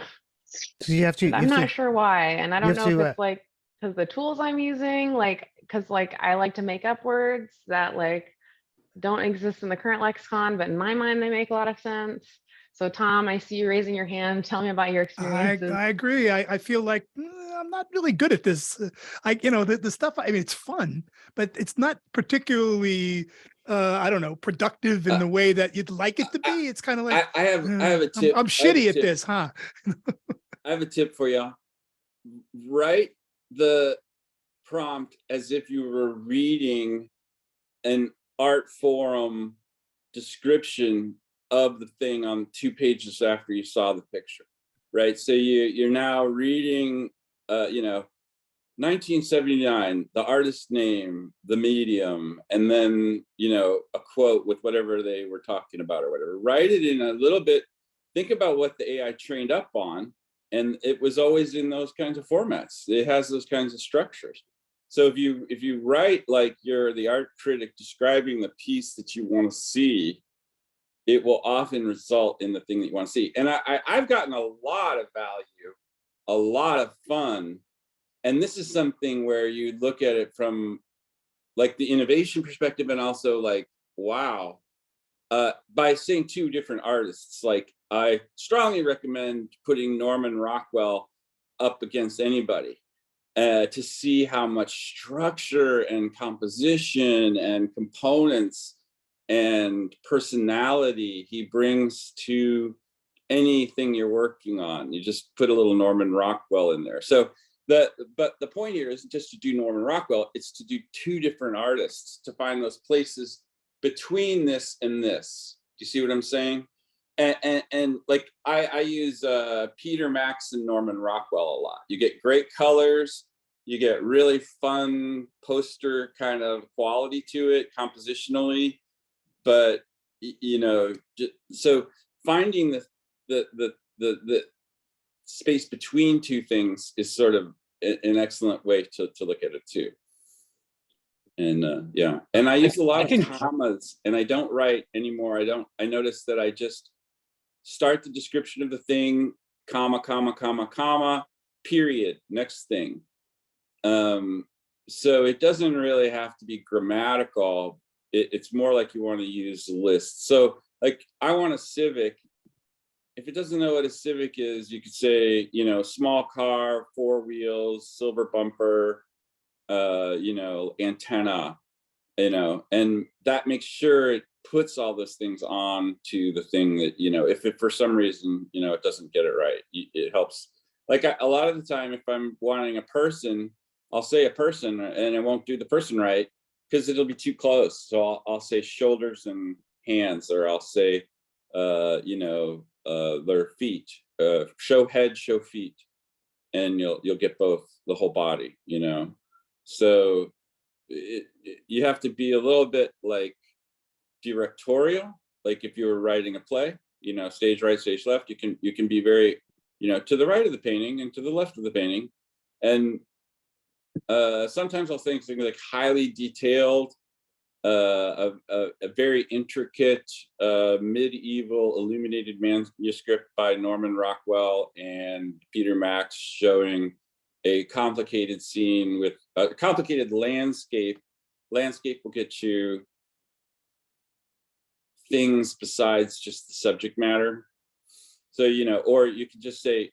So you have to. I'm not sure why, and I don't know if it's like because the tools I'm using, because I like to make up words that don't exist in the current lexicon, but in my mind they make a lot of sense. So Tom, I see you raising your hand. Tell me about your experiences. I agree. I feel like I'm not really good at this. The stuff, it's fun, but it's not particularly, productive in the way that you'd like it to be. It's kind of like, I have a tip. I'm shitty at this, huh? I have a tip for you. Write the prompt as if you were reading an art forum description of the thing on 2 pages after you saw the picture, right? So you're now reading, 1979, the artist's name, the medium, and then, a quote with whatever they were talking about or whatever. Write it in a little bit. Think about what the AI trained up on, and it was always in those kinds of formats. It has those kinds of structures. So if you write like you're the art critic describing the piece that you want to see, it will often result in the thing that you want to see. And I've gotten a lot of value, a lot of fun. And this is something where you look at it from like the innovation perspective and also like, wow, by saying 2 different artists, like I strongly recommend putting Norman Rockwell up against anybody to see how much structure and composition and components and personality he brings to anything you're working on. You just put a little Norman Rockwell in there. So but the point here isn't just to do Norman Rockwell, it's to do 2 different artists, to find those places between this and this. Do you see what I'm saying? And like I use Peter Max and Norman Rockwell a lot. You get great colors, you get really fun poster kind of quality to it compositionally, but you know, so finding the space between two things is sort of an excellent way to look at it too. And yeah, and I use a lot of commas, and I don't write anymore. I noticed that I just start the description of the thing, comma, comma, comma, comma, period, next thing. So it doesn't really have to be grammatical. It's more like you want to use lists. So like, I want a Civic. If it doesn't know what a Civic is, you could say, you know, small car, 4 wheels, silver bumper, you know, antenna, you know, and that makes sure it puts all those things on to the thing that, you know, if it for some reason, you know, it doesn't get it right, it helps. Like a lot of the time, if I'm wanting a person, I'll say a person and I won't do the person right because it'll be too close. So I'll say shoulders and hands, or I'll say, you know, their feet, show head, show feet, and you'll get both, the whole body, you know. So you have to be a little bit like directorial. Like if you were writing a play, you know, stage right, stage left, you can be very, you know, to the right of the painting and to the left of the painting. And sometimes I'll think something like highly detailed, a very intricate medieval illuminated manuscript by Norman Rockwell and Peter Max, showing a complicated scene with a complicated landscape. Landscape will get you things besides just the subject matter. So, you know, or you could just say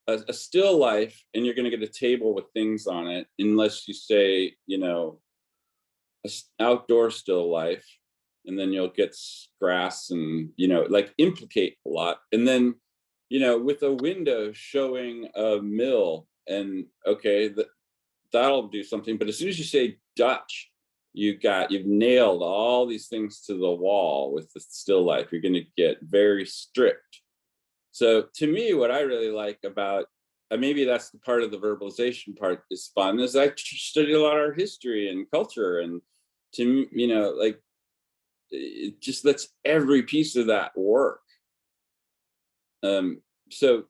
a still life, and you're going to get a table with things on it, unless you say, you know, outdoor still life, and then you'll get grass and, you know, like implicate a lot. And then, you know, with a window showing a mill, and okay, that'll do something. But as soon as you say Dutch, you've nailed all these things to the wall with the still life. You're going to get very strict. So to me, what I really like about, maybe that's the part of the verbalization part is fun, is I studied a lot of our history and culture, and to me, you know, like it just lets every piece of that work. So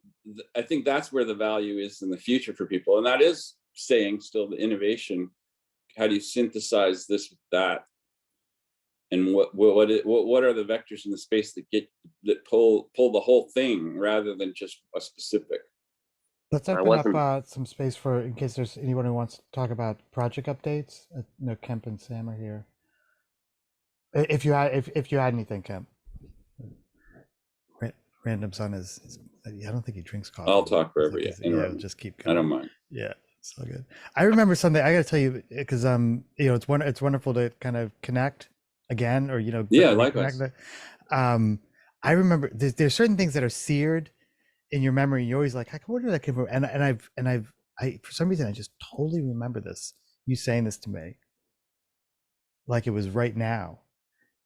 I think that's where the value is in the future for people, and that is saying still the innovation. How do you synthesize this with that? And what are the vectors in the space that pull the whole thing rather than just a specific? Let's open up some space for, in case there's anyone who wants to talk about project updates. No, Kemp and Sam are here. If you had anything, Kemp. Random's on his. I don't think he drinks coffee. I'll talk forever. Like yeah, just keep going. I don't mind. Yeah, it's all good. I remember something. I got to tell you, because you know, it's wonderful to kind of connect again, or you know, yeah, likewise. I remember there's certain things that are seared in your memory. You're always like, where did that come from? And I've for some reason I just totally remember this. You saying this to me, like it was right now.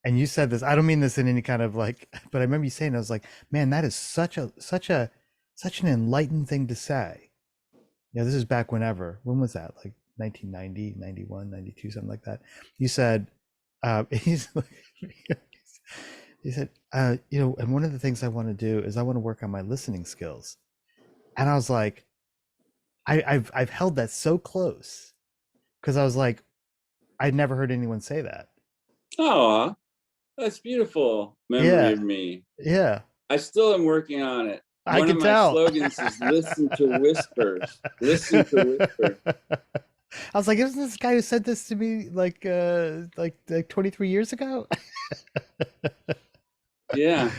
And you said this, I don't mean this in any kind of like, but I remember you saying, I was like, man, that is such an enlightened thing to say. Yeah, this is back when was that? Like 1990, 91, 92, something like that. You said, he said, you know, and one of the things I want to do is I want to work on my listening skills. And I was like, I've held that so close, because I was like, I'd never heard anyone say that. Oh, that's beautiful memory of me. Yeah. I still am working on it. I can tell. One of my slogans is listen to whispers. Listen to whispers. I was like, isn't this guy who said this to me like 23 years ago? Yeah.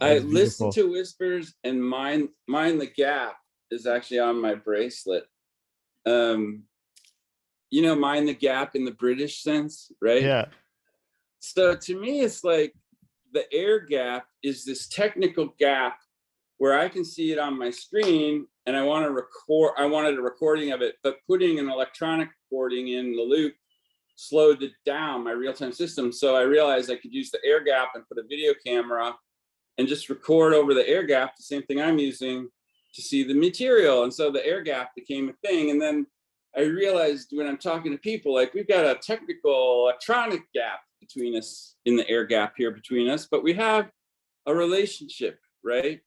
I listen to whispers, and mind the gap is actually on my bracelet. You know, mind the gap in the British sense, right? Yeah. So to me, it's like the air gap is this technical gap where I can see it on my screen, and I wanted a recording of it, but putting an electronic recording in the loop slowed it down, my real-time system. So I realized I could use the air gap and put a video camera and just record over the air gap, the same thing I'm using to see the material. And so the air gap became a thing. And then I realized when I'm talking to people, like we've got a technical electronic gap between us in the air gap here between us, but we have a relationship, right?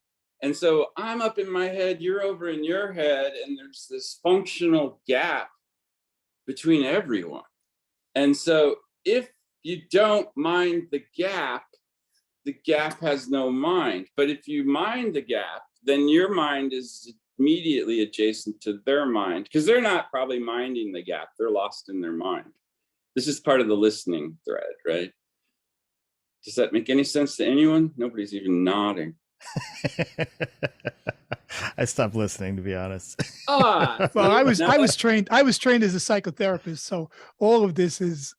And so I'm up in my head, you're over in your head, and there's this functional gap between everyone. And so if you don't mind the gap has no mind. But if you mind the gap, then your mind is immediately adjacent to their mind, because they're not probably minding the gap. They're lost in their mind. This is part of the listening thread, right? Does that make any sense to anyone? Nobody's even nodding. I stopped listening, to be honest. Ah, Well, I was now trained as a psychotherapist, so all of this is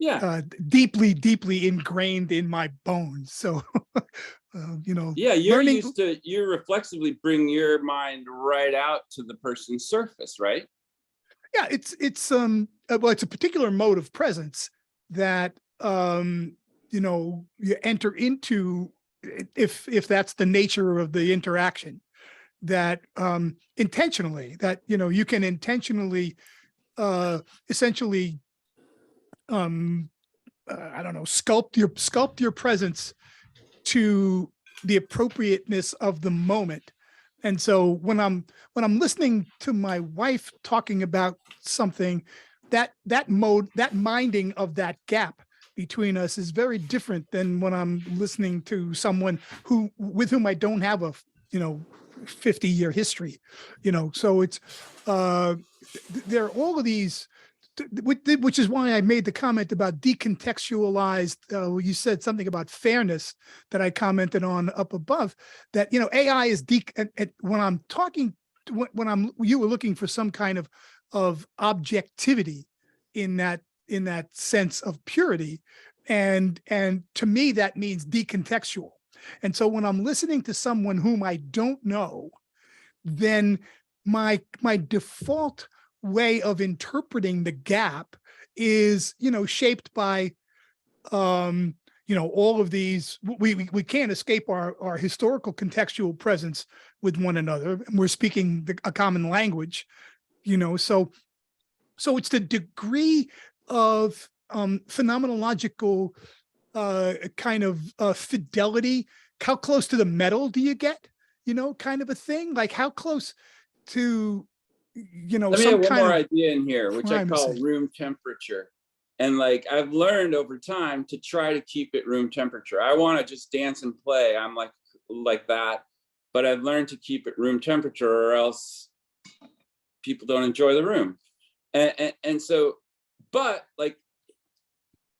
yeah, deeply ingrained in my bones. So, you know, yeah, you're learning- used to, you reflexively bring your mind right out to the person's surface, right? yeah, it's well, it's a particular mode of presence that you know, you enter into if that's the nature of the interaction, that intentionally, that, you know, you can intentionally essentially I don't know, sculpt your presence to the appropriateness of the moment. And so when I'm listening to my wife talking about something, that minding of that gap between us is very different than when I'm listening to someone with whom I don't have a, you know, 50-year history, you know. So it's there are all of these, which is why I made the comment about decontextualized. You said something about fairness that I commented on up above, that, you know, AI is when I'm talking, you were looking for some kind of objectivity in that sense of purity. And to me, that means decontextual. And so when I'm listening to someone whom I don't know, then my default way of interpreting the gap is, you know, shaped by, you know, all of these, we can't escape our historical contextual presence with one another. And we're speaking a common language, you know, so it's the degree of phenomenological kind of fidelity. How close to the metal do you get, you know, kind of a thing? Like how close to, you know, Let me some have one kind more of idea in here, which I call primacy. room temperature. And like, I've learned over time to try to keep it room temperature. I want to just dance and play. I'm like that, but I've learned to keep it room temperature, or else people don't enjoy the room. And so, but like,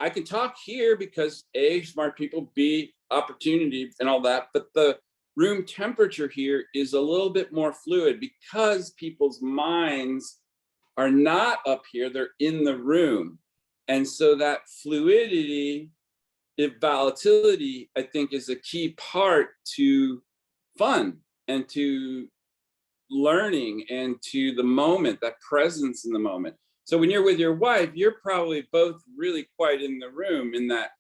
I can talk here because A, smart people, B, opportunity and all that, but the room temperature here is a little bit more fluid because people's minds are not up here, they're in the room. And so that fluidity, volatility, I think is a key part to fun and to learning and to the moment, that presence in the moment. So when you're with your wife, you're probably both really quite in the room, in that,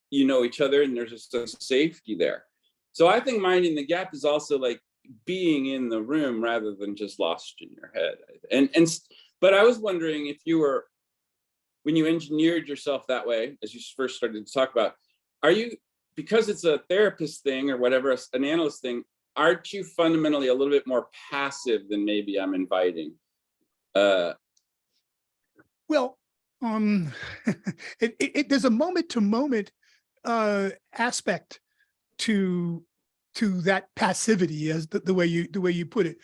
you know each other and there's a sense of safety there. So I think minding the gap is also like being in the room rather than just lost in your head. But I was wondering if you were, when you engineered yourself that way, as you first started to talk about, are you, because it's a therapist thing or whatever, an analyst thing, aren't you fundamentally a little bit more passive than maybe I'm inviting? Well, there's a moment to moment aspect to that passivity, as the way you put it.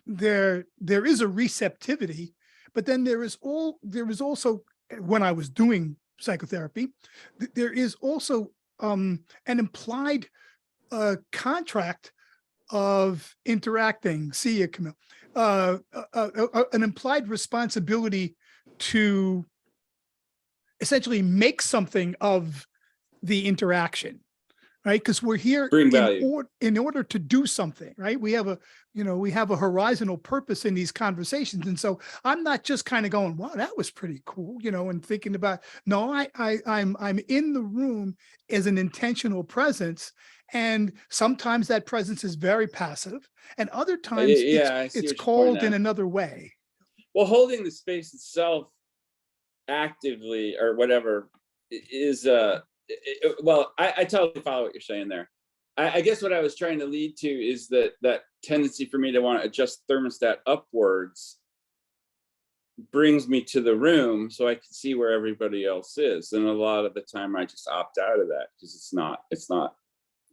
There is a receptivity, but then there is also, when I was doing psychotherapy, there is also an implied contract of interacting. See you, Camille. An implied responsibility to essentially make something of the interaction, right? Because we're here in order to do something, right? We have a horizontal purpose in these conversations. And so I'm not just kind of going, wow, that was pretty cool, you know, and thinking about, no, I'm in the room as an intentional presence. And sometimes that presence is very passive, and other times it's called in another way. Well, holding the space itself actively or whatever is well, I totally follow what you're saying there. I guess what I was trying to lead to is that tendency for me to want to adjust thermostat upwards brings me to the room so I can see where everybody else is. And a lot of the time I just opt out of that because it's not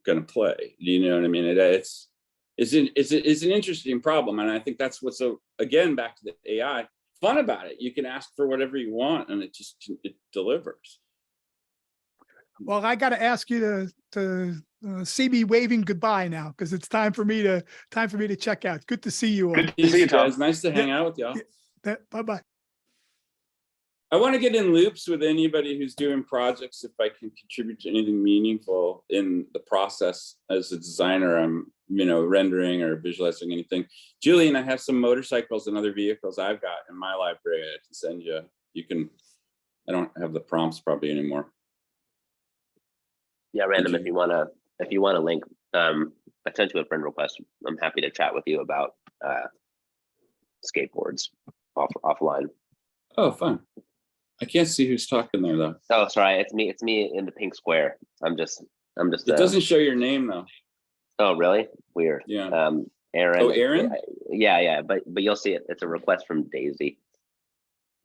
going to play. Do you know what I mean? It's an interesting problem. And I think that's what's so, again, back to the AI, fun about it. You can ask for whatever you want and it delivers. Well, I got to ask you to see me waving goodbye now, because it's time for me to check out. Good to see you all. Good to see you, Tom. It's nice to hang out with y'all. Bye-bye. I want to get in loops with anybody who's doing projects if I can contribute to anything meaningful in the process as a designer. I'm, rendering or visualizing anything. Julian, I have some motorcycles and other vehicles I've got in my library I can send you. I don't have the prompts probably anymore. Yeah, Random, if you want to link, I sent you a friend request. I'm happy to chat with you about skateboards offline. Oh, fun. I can't see who's talking there though. Oh, sorry, it's me in the pink square. I'm just. It doesn't show your name though. Oh, really? Weird. Yeah. Aaron. Oh, Aaron? Yeah, but you'll see it. It's a request from Daisy.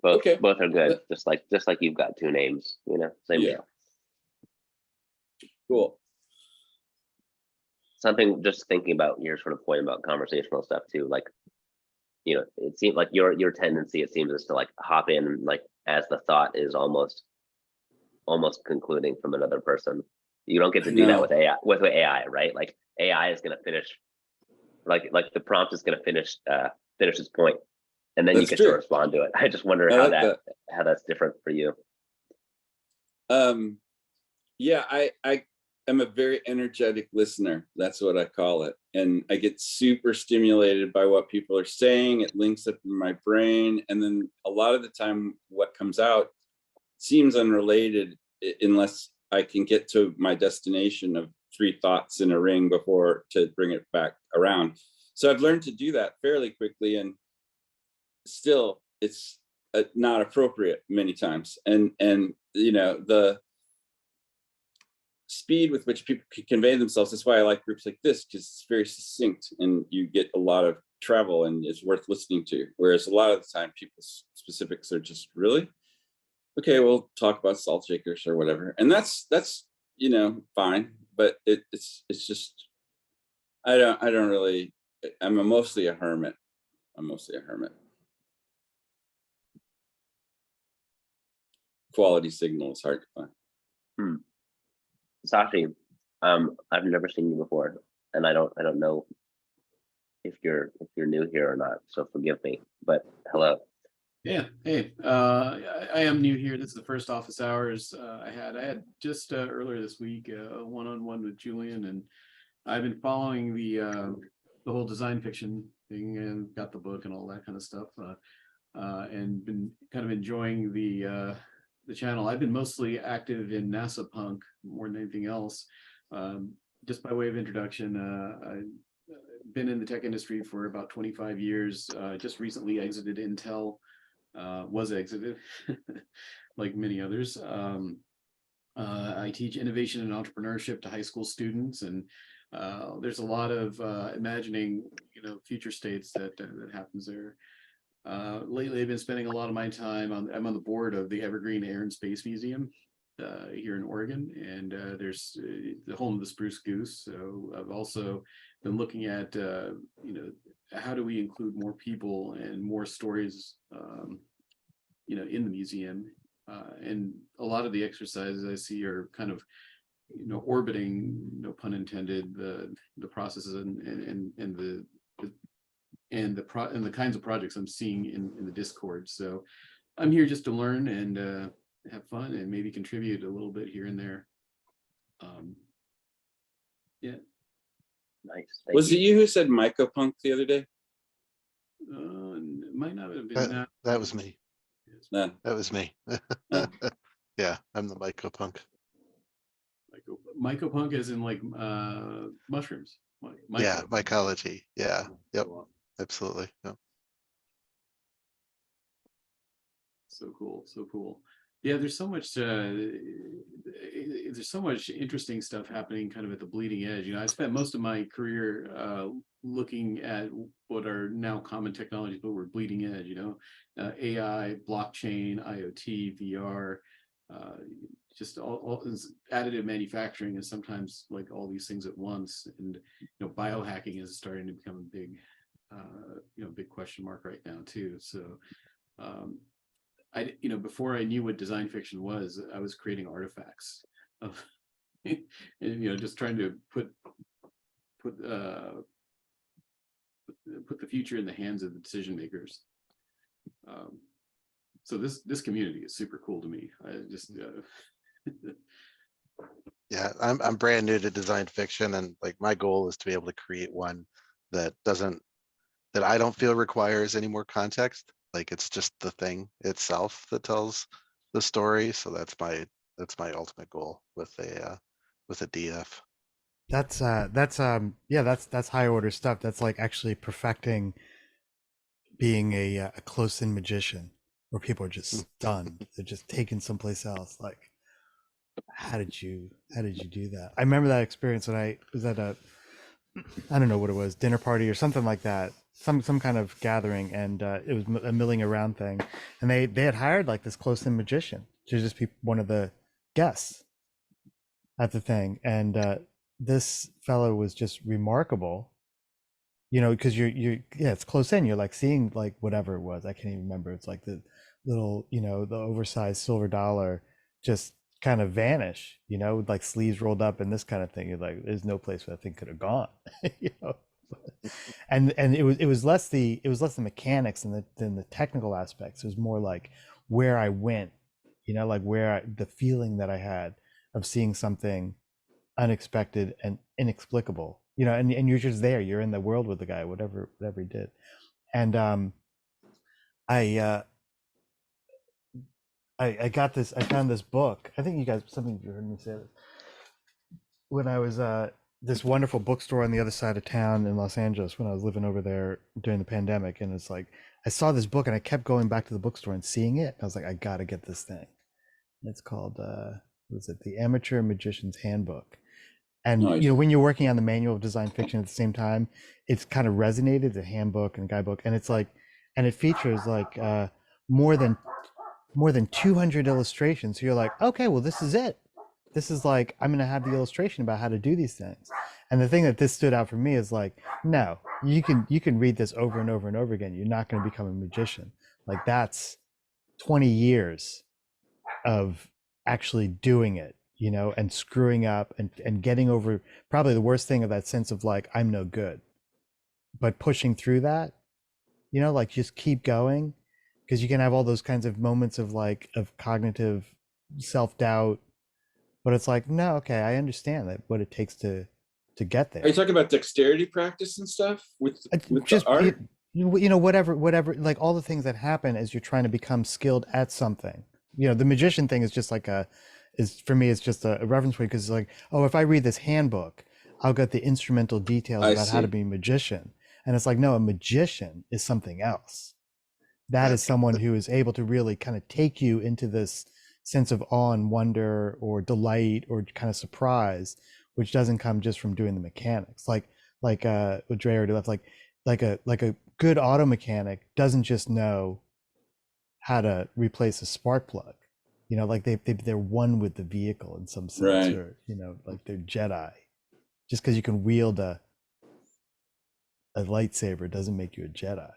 Both are good. Just like you've got two names, same deal. Cool. Something, just thinking about your sort of point about conversational stuff too, like, it seems like your tendency, it seems, is to like hop in like as the thought is almost concluding from another person. You don't get to do that with AI, right? Like AI is going to finish, like the prompt is going to finish its point, and then you get to respond to it. I just wonder how that's different for you. Yeah, I am a very energetic listener. That's what I call it. And I get super stimulated by what people are saying. It links up in my brain. And then a lot of the time what comes out seems unrelated unless I can get to my destination of 3 thoughts in a ring before to bring it back around. So I've learned to do that fairly quickly, and still it's not appropriate many times. And the speed with which people can convey themselves. That's why I like groups like this, because it's very succinct and you get a lot of travel and it's worth listening to. Whereas a lot of the time people's specifics are just really, okay, we'll talk about salt shakers or whatever. And that's fine, but it's just, I don't really, I'm mostly a hermit. Quality signal is hard to find. Sashi, I've never seen you before, and I don't know if you're new here or not, so forgive me, but hello. Yeah, hey, I am new here. This is the first office hours I had just earlier this week a one-on-one with Julian, and I've been following the whole design fiction thing and got the book and all that kind of stuff, and been kind of enjoying the channel. I've been mostly active in NASA Punk more than anything else. Just by way of introduction, I've been in the tech industry for about 25 years. Just recently exited Intel, was exited like many others. I teach innovation and entrepreneurship to high school students, and there's a lot of imagining, future states that happens there. Lately, I've been spending a lot of my time I'm on the board of the Evergreen Air and Space Museum here in Oregon, and there's the home of the Spruce Goose. So I've also been looking at, how do we include more people and more stories, in the museum. And a lot of the exercises I see are kind of, orbiting, no pun intended, the processes and the kinds of projects I'm seeing in the Discord. So I'm here just to learn and have fun and maybe contribute a little bit here and there. Yeah. Nice. Was it you who said mycopunk the other day? It might not have been that was me. No. That was me. Yeah, I'm the mycopunk. Mycopunk as in like mushrooms. Yeah, mycology. Yeah. Yep. Absolutely. Yep. So cool. So cool. Yeah, there's so much interesting stuff happening kind of at the bleeding edge. You know, I spent most of my career looking at what are now common technologies, but we're bleeding edge, you know, AI, blockchain, IoT, VR, just all additive manufacturing is sometimes like all these things at once. And, you know, biohacking is starting to become a big, big question mark right now too. So, before I knew what design fiction was, I was creating artifacts of, just trying to put the future in the hands of the decision makers. So this community is super cool to me. I just Yeah, I'm brand new to design fiction, and like my goal is to be able to create one that I don't feel requires any more context. Like it's just the thing itself that tells the story. So that's my ultimate goal with a DF. That's high order stuff. That's like actually perfecting being a close-in magician, where people are just stunned. They're just taken someplace else. Like, how did you do that? I remember that experience when I was at I don't know what it was, dinner party or something like that, some kind of gathering, and it was a milling around thing, and they had hired like this close-in magician to just be one of the guests at the thing, and this fellow was just remarkable, you know, because it's close in, you're like seeing like whatever it was, I can't even remember, it's like the little, you know, the oversized silver dollar just kind of vanish, you know, with like sleeves rolled up and this kind of thing. You're like, there's no place where that thing could have gone, you know. And it was less the mechanics than the technical aspects. It was more like where I went, you know, like the feeling that I had of seeing something unexpected and inexplicable, you know, and you're just there, you're in the world with the guy, whatever he did. And I found this book. I think you guys, some of you heard me say this. When I was this wonderful bookstore on the other side of town in Los Angeles, when I was living over there during the pandemic, and it's like I saw this book and I kept going back to the bookstore and seeing it. I was like, I gotta get this thing. It's called The Amateur Magician's Handbook. And Nice. you know, when you're working on the manual of design fiction at the same time, it's kind of resonated, the handbook and guidebook, and it's like, and it features like more than 200 illustrations. So you're like, okay, well, this is it. This is like, I'm going to have the illustration about how to do these things. And the thing that this stood out for me is like, no, you can read this over and over and over again. You're not going to become a magician. Like that's 20 years of actually doing it, you know, and screwing up and getting over probably the worst thing of that sense of like, I'm no good, but pushing through that, you know, like just keep going. Because you can have all those kinds of moments of like of cognitive self-doubt, but it's like, no, okay, I understand that what it takes to get there. Are you talking about dexterity practice and stuff with just the art? You know, whatever, like all the things that happen as you're trying to become skilled at something. You know, the magician thing is just like for me, it's just a reference point, because it's like, oh, if I read this handbook, I'll get the instrumental details about how to be a magician. And it's like, no, a magician is something else. That is someone who is able to really kind of take you into this sense of awe and wonder or delight or kind of surprise, which doesn't come just from doing the mechanics. Like what Dre already left, like a good auto mechanic doesn't just know how to replace a spark plug. You know, like they're one with the vehicle in some sense, Right. or, you know, like they're Jedi. Just because you can wield a lightsaber doesn't make you a Jedi.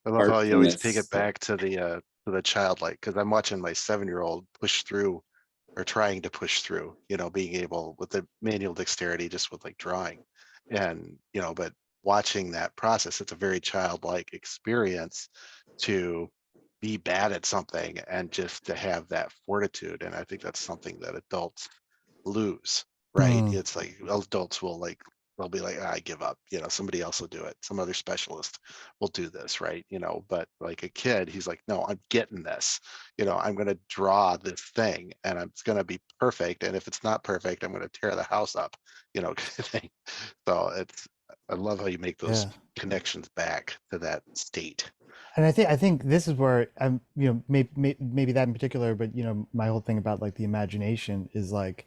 I love how you always take it Artfulness. back to the childlike, because I'm watching my 7-year-old push through, or trying to push through, you know, being able with the manual dexterity, just with like drawing, and you know, but watching that process, it's a very childlike experience to be bad at something and just to have that fortitude. And I think that's something that adults lose, right? Mm. It's like adults will like, they'll be like, I give up, you know, somebody else will do it, some other specialist will do this, right? You know, but like a kid, he's like, no, I'm getting this, you know, I'm going to draw this thing and it's going to be perfect, and if it's not perfect, I'm going to tear the house up, you know, kind of thing. So I love how you make those Yeah. connections back to that state. And I think this is where I'm, you know, maybe that in particular, but you know, my whole thing about like the imagination is like,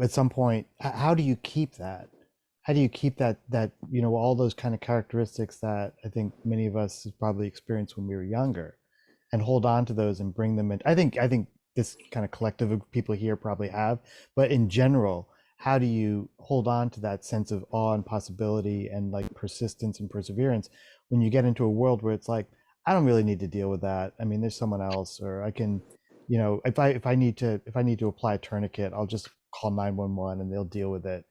at some point, how do you keep that? How do you keep that you know, all those kind of characteristics that I think many of us has probably experienced when we were younger, and hold on to those and bring them in. I think this kind of collective of people here probably have, but in general, how do you hold on to that sense of awe and possibility and like persistence and perseverance when you get into a world where it's like, I don't really need to deal with that. I mean, there's someone else, or I can, you know, if I need to apply a tourniquet, I'll just call 911 and they'll deal with it.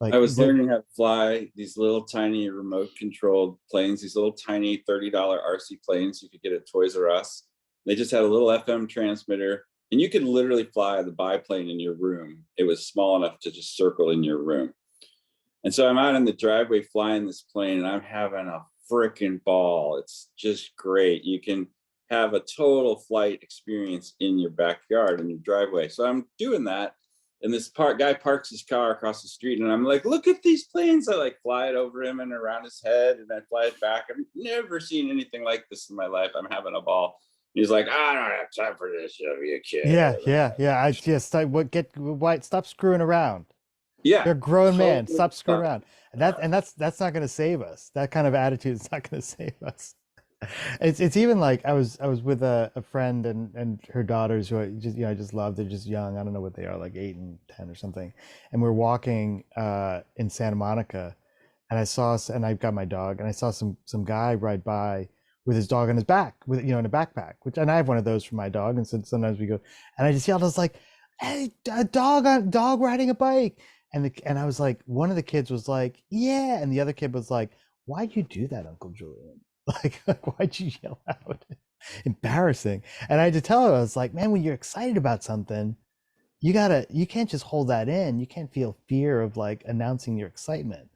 Like I was learning how to fly these little tiny remote controlled planes, these little tiny $30 RC planes you could get at Toys R Us. They just had a little FM transmitter, and you could literally fly the biplane in your room. It was small enough to just circle in your room. And so I'm out in the driveway flying this plane, and I'm having a freaking ball. It's just great. You can have a total flight experience in your backyard, in your driveway. So I'm doing that. And this guy parks his car across the street, and I'm like, look at these planes. I like fly it over him and around his head, and I fly it back. I've never seen anything like this in my life. I'm having a ball. He's like, I don't have time for this. You'll be a kid. Yeah. I just stop screwing around. Yeah. You're a grown man. Totally Stop screwing around. And that's not going to save us. That kind of attitude is not going to save us. It's even like I was with a friend and her daughters who I just love. They're just young. I don't know what they are, like 8 and 10 or something. And we're walking in Santa Monica, and I've got my dog, and I saw some guy ride by with his dog on his back, with, you know, in a backpack, and I have one of those for my dog. And so sometimes we go, and I just yelled, I was like, hey, a dog riding a bike. And I was like, one of the kids was like, yeah. And the other kid was like, why'd you do that, Uncle Julian? Like why'd you yell out? Embarrassing. And I had to tell her, I was like, man, when you're excited about something, you can't just hold that in. You can't feel fear of like announcing your excitement.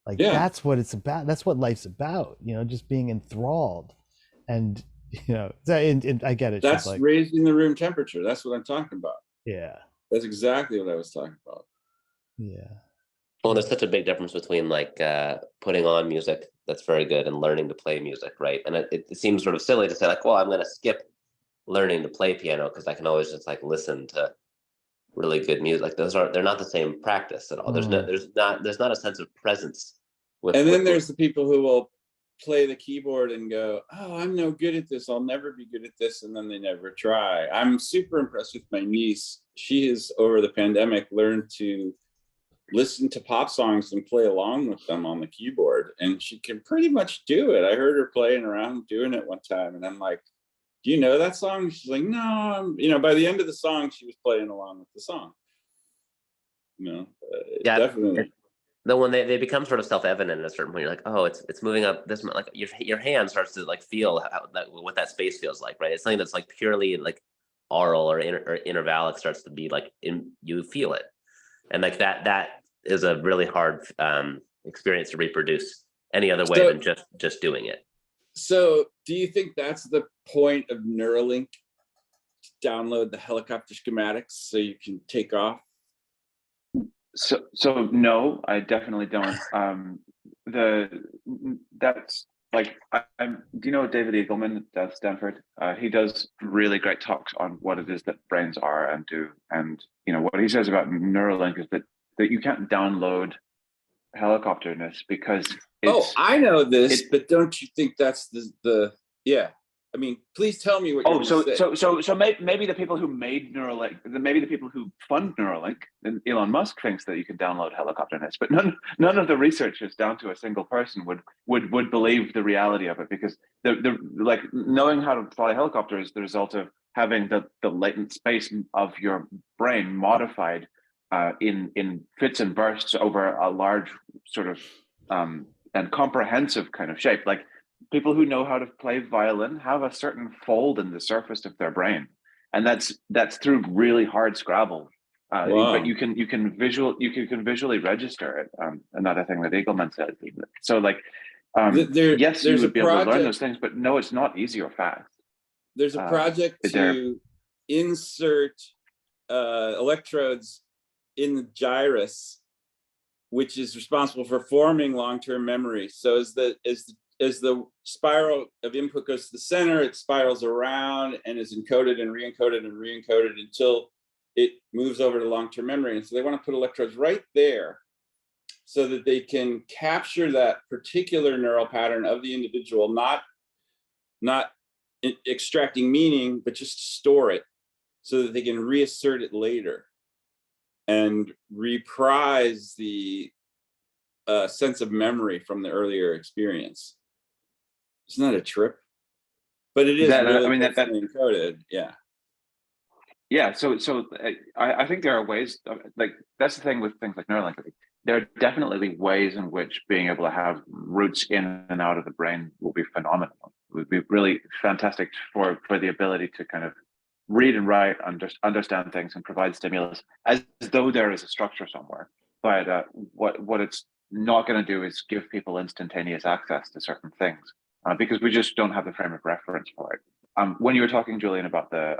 Like that's what it's about. That's what life's about, you know, just being enthralled. And you know, and I get it. That's like, raising the room temperature. That's what I'm talking about. Yeah. That's exactly what I was talking about. Yeah. Well, there's such a big difference between like putting on music that's very good and learning to play music, right? And it seems sort of silly to say like, well, I'm going to skip learning to play piano because I can always just like listen to really good music. Like they're not the same practice at all. There's not a sense of presence with. And then there's the people who will play the keyboard and go, oh, I'm no good at this. I'll never be good at this. And then they never try. I'm super impressed with my niece. She has, over the pandemic, learned to listen to pop songs and play along with them on the keyboard. And she can pretty much do it. I heard her playing around doing it one time. And I'm like, do you know that song? She's like, no, by the end of the song, she was playing along with the song. Definitely. Though when they become sort of self-evident at a certain point, you're like, oh, it's moving up this, like your hand starts to like feel what that space feels like, right? It's something that's like purely like aural or intervallic starts to be like you feel it, and like that is a really hard experience to reproduce any other way than just doing it. So, do you think that's the point of Neuralink? To download the helicopter schematics so you can take off? So no, I definitely don't. That's like, do you know David Eagleman at Stanford? He does really great talks on what it is that brains are and do. And what he says about Neuralink is that you can't download helicopterness because it's, I know this, but don't you think that's the yeah? I mean, please tell me what. So maybe the people who made Neuralink, maybe the people who fund Neuralink, and Elon Musk thinks that you can download helicopterness, but none of the researchers down to a single person would believe the reality of it, because the like knowing how to fly a helicopter is the result of having the latent space of your brain modified in fits and bursts over a large sort of and comprehensive kind of shape. Like, people who know how to play violin have a certain fold in the surface of their brain, and that's through really hard Scrabble. Wow. But you can visually register it. Another thing that Eagleman said. So like, yes, you would be able to learn those things, but no, it's not easy or fast. There's a project to insert electrodes in the gyrus which is responsible for forming long-term memory. So as the spiral of input goes to the center, it spirals around and is encoded and re-encoded and re-encoded until it moves over to long-term memory. And so they want to put electrodes right there so that they can capture that particular neural pattern of the individual, not extracting meaning, but just store it so that they can reassert it later and reprise the sense of memory from the earlier experience. It's not a trip, but it is really perfectly encoded. Yeah. Yeah, so I think there are ways, like that's the thing with things like Neuralink. There are definitely ways in which being able to have routes in and out of the brain will be phenomenal. It would be really fantastic for the ability to kind of read and write, understand things, and provide stimulus as though there is a structure somewhere. But what it's not going to do is give people instantaneous access to certain things because we just don't have the frame of reference for it. When you were talking, Julian, about the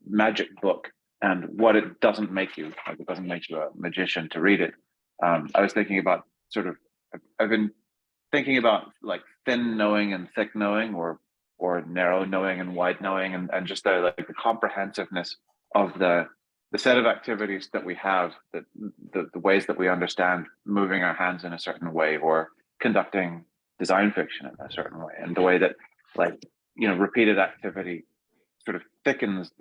magic book and what it doesn't make you, like it doesn't make you a magician to read it. I was thinking about I've been thinking about like thin knowing and thick knowing, or narrow knowing and wide knowing, and just the comprehensiveness of the set of activities that we have, that the ways that we understand moving our hands in a certain way or conducting design fiction in a certain way, and the way that repeated activity sort of thickens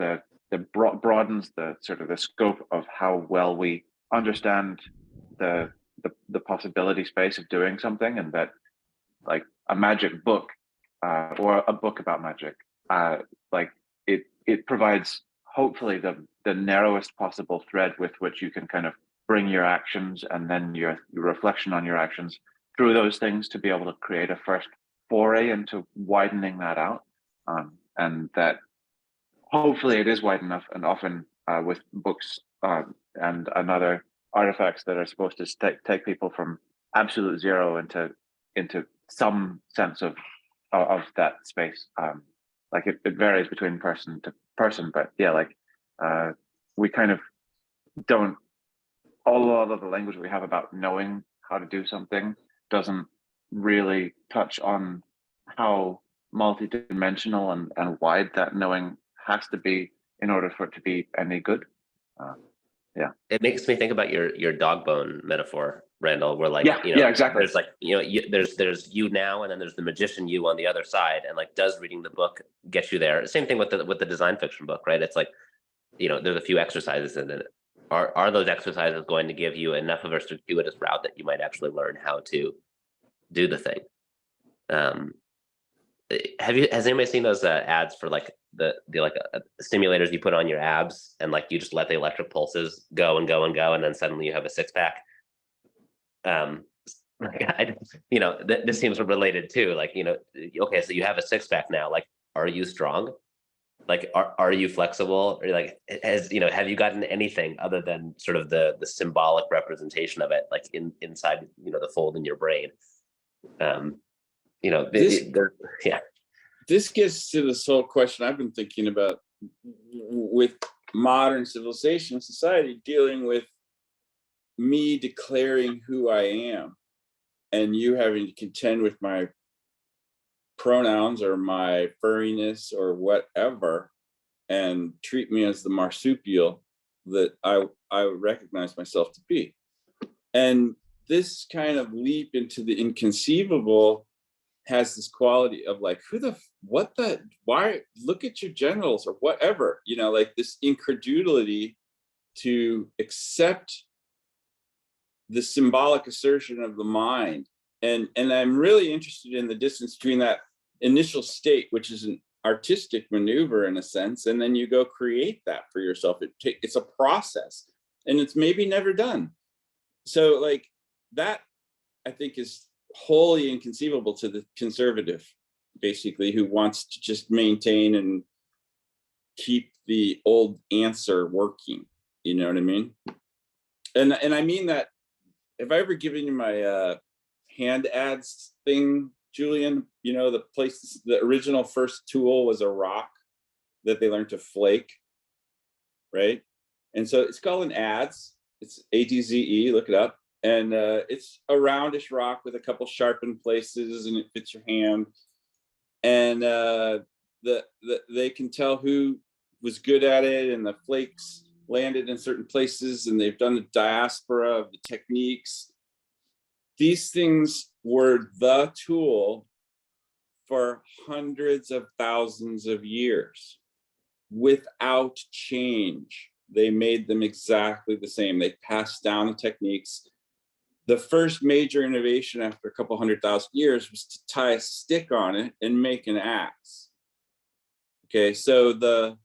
broadens the sort of the scope of how well we understand the possibility space of doing something, and that like a magic book or a book about magic, like it provides hopefully the narrowest possible thread with which you can kind of bring your actions and then your reflection on your actions through those things to be able to create a first foray into widening that out, and that hopefully it is wide enough. And often with books and other artifacts that are supposed to take people from absolute zero into some sense of that space. Like it varies between person to person, but yeah, like we kind of don't. A lot of the language we have about knowing how to do something doesn't really touch on how multidimensional and wide that knowing has to be in order for it to be any good. Yeah, it makes me think about your dog bone metaphor, Randall, where like exactly. There's like there's you now, and then there's the magician you on the other side, and like does reading the book get you there? Same thing with the design fiction book, right? It's like there's a few exercises in it. Are those exercises going to give you enough of a circuitous route that you might actually learn how to do the thing? Has anybody seen those ads for like the stimulators you put on your abs, and like you just let the electric pulses go and go and go, and then suddenly you have a six-pack? This seems related too. Like, okay, so you have a six-pack now. Like, are you strong? Like, are you flexible? Or like, have you gotten anything other than sort of the symbolic representation of it, like inside the fold in your brain? This gets to this whole question I've been thinking about with modern civilization, society, dealing with me declaring who I am and you having to contend with my pronouns or my furriness or whatever, and treat me as the marsupial that I recognize myself to be. And this kind of leap into the inconceivable has this quality of like, why look at your genitals or whatever, like this incredulity to accept the symbolic assertion of the mind. And I'm really interested in the distance between that initial state, which is an artistic maneuver in a sense, and then you go create that for yourself. It's a process, and it's maybe never done. So like that, I think, is wholly inconceivable to the conservative, basically, who wants to just maintain and keep the old answer working. You know what I mean? And I mean that. Have I ever given you my hand ads thing, Julian? The original first tool was a rock that they learned to flake, right? And so it's called an ads. It's ADZE, look it up. And it's a roundish rock with a couple sharpened places, and it fits your hand. And they can tell who was good at it, and the flakes landed in certain places, and they've done the diaspora of the techniques. These things were the tool for hundreds of thousands of years without change. They made them exactly the same. They passed down the techniques. The first major innovation after a couple 100,000 years was to tie a stick on it and make an axe. Okay, so the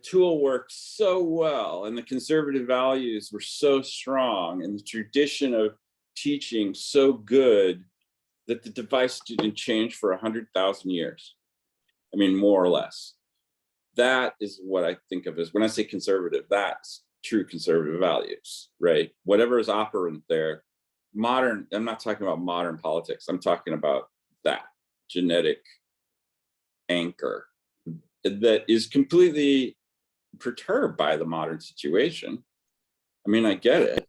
tool worked so well, and the conservative values were so strong, and the tradition of teaching so good, that the device didn't change for 100,000 years. I mean, more or less. That is what I think of as, when I say conservative, that's true conservative values, right? Whatever is operant there. Modern, I'm not talking about modern politics. I'm talking about that genetic anchor that is completely perturbed by the modern situation. I mean, I get it.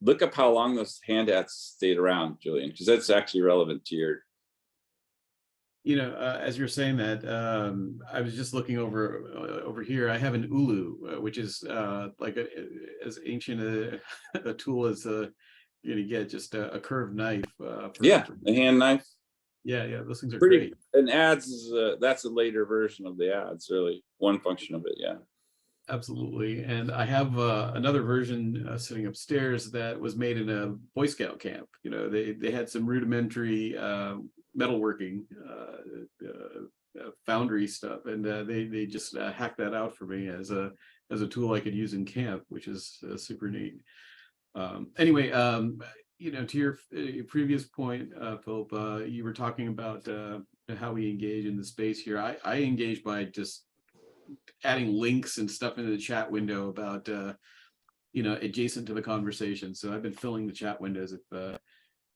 Look up how long those hand hats stayed around, Julian, because that's actually relevant to your. You know, as you're saying that, I was just looking over here. I have an ulu, which is like as ancient a tool as you're gonna get. Just a curved knife. Yeah, a hand knife. Yeah, those things are pretty great. And adze is that's a later version of the adze, really. One function of it, yeah. Absolutely. And I have another version sitting upstairs that was made in a Boy Scout camp. You know, they had some rudimentary metalworking foundry stuff, and they just hacked that out for me as a tool I could use in camp, which is super neat. Anyway, you know, to your previous point, Philip, you were talking about how we engage in the space here. I engage by just adding links and stuff into the chat window about you know, adjacent to the conversation. So I've been filling the chat windows if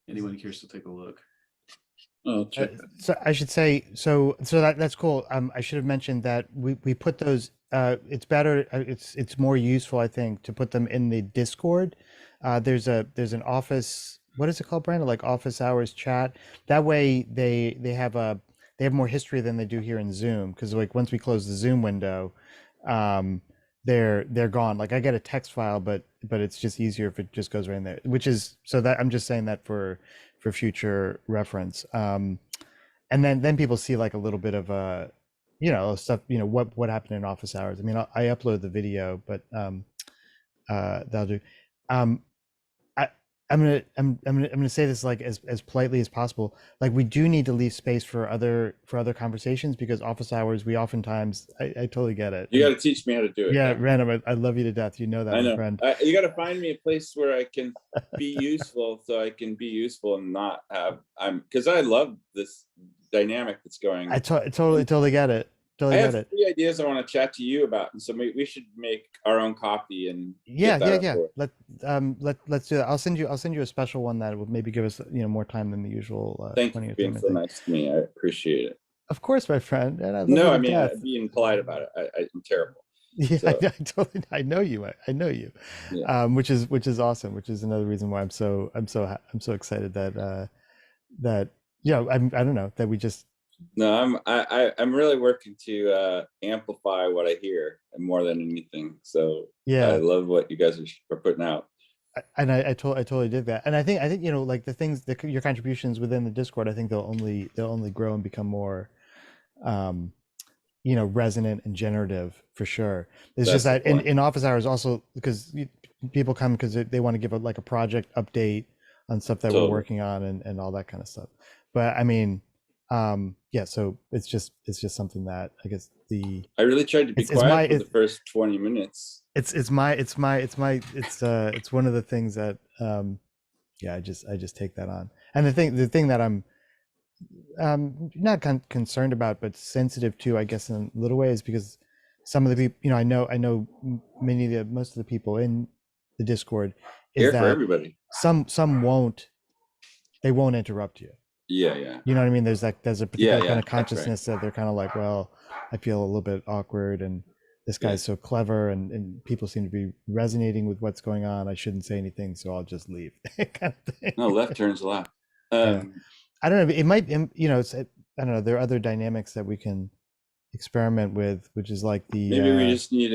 anyone cares to take a look. Oh, so I should say, so that's cool. I should have mentioned that we put those. It's better. It's more useful, I think, to put them in the Discord. There's an office. What is it called, Brandon? Like office hours chat. That way they have more history than they do here in Zoom, because like once we close the Zoom window, they're gone. Like I get a text file, but it's just easier if it just goes right in there. Which is, so that I'm just saying that for future reference. And then people see like a little bit of you know, stuff, you know, what happened in office hours. I mean, I upload the video, but that'll do. I'm gonna say this like as politely as possible. Like we do need to leave space for other conversations, because office hours, we oftentimes, I totally get it. You got to teach me how to do it. Yeah, Random, I love you to death. You know that, I know. my friend. You got to find me a place where I can be useful, so I can be useful and not have. Because I love this dynamic that's going. I totally get it. I have 3 ideas I want to chat to you about, and so we should make our own copy and yeah. Let's do that. I'll send you a special one that will maybe give us, you know, more time than the usual. Thank you for being so nice to me. I appreciate it. Of course, my friend. And I love no, you I mean death. being polite about it. I'm terrible. Yeah, So. I know you. Yeah. Which is awesome. Which is another reason why I'm so excited that yeah, I don't know, that we just. No, I'm really working to amplify what I hear, and more than anything. So yeah, I love what you guys are putting out. And I totally did that. And I think you know, like the things that your contributions within the Discord, I think they'll only grow and become more, you know, resonant and generative for sure. It's just that in office hours also, because people come because they want to give a project update on stuff that we're working on and all that kind of stuff. But I mean, yeah, so it's just something that I guess I really tried to be quiet for the first 20 minutes. It's one of the things that yeah, I just take that on. And the thing that I'm not concerned about, but sensitive to, I guess, in a little way, is because some of the people, you know, I know most of the people in the Discord is here that for everybody. Some won't interrupt you. Yeah. You know what I mean? There's a particular kind of that's consciousness that they're kind of like, well, I feel a little bit awkward, and this guy's so clever and people seem to be resonating with what's going on. I shouldn't say anything, so I'll just leave. Kind of thing. No, left turns left. Yeah. I don't know. It might, you know, I don't know. There are other dynamics that we can experiment with, which is like the Maybe we just need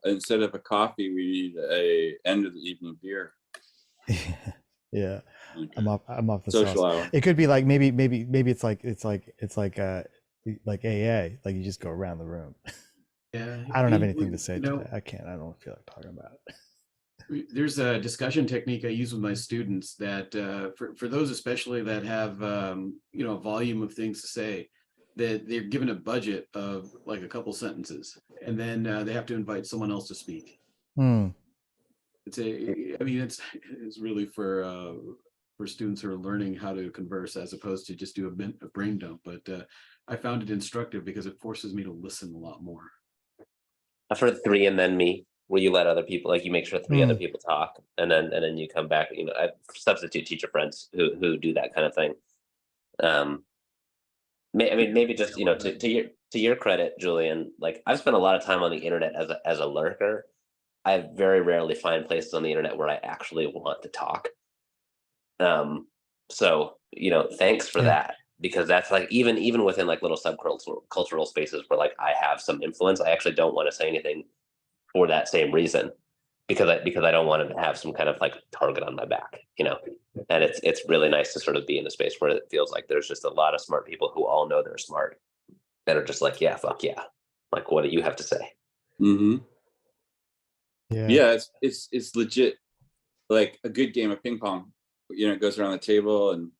instead of a coffee, we need a end of the evening beer. Yeah, Like I'm off the social sauce. hour. It could be like maybe it's like AA, like you just go around the room. Yeah. I don't have you- anything to say you know, today. I can't. I don't feel like talking about it. There's a discussion technique I use with my students that for those especially that have you know, a volume of things to say, that they're given a budget of like a couple sentences, and then they have to invite someone else to speak. Hmm. I mean, it's really for students who are learning how to converse as opposed to just do a brain dump. But I found it instructive because it forces me to listen a lot more. I've heard 3 and then me, where you let other people, like you make sure 3 other people talk, and then you come back. You know, I have substitute teacher friends who do that kind of thing. I mean, maybe just, you know, to your credit, Julian, like I've spent a lot of time on the internet as a lurker. I very rarely find places on the internet where I actually want to talk. So, you know, thanks for that, because that's like even within like little subcultural spaces where like I have some influence, I actually don't want to say anything for that same reason, because I don't want to have some kind of like target on my back, you know. And it's really nice to sort of be in a space where it feels like there's just a lot of smart people who all know they're smart, that are just like, yeah, fuck yeah, like what do you have to say? Mm-hmm. Yeah. It's legit like a good game of ping pong. You know, it goes around the table and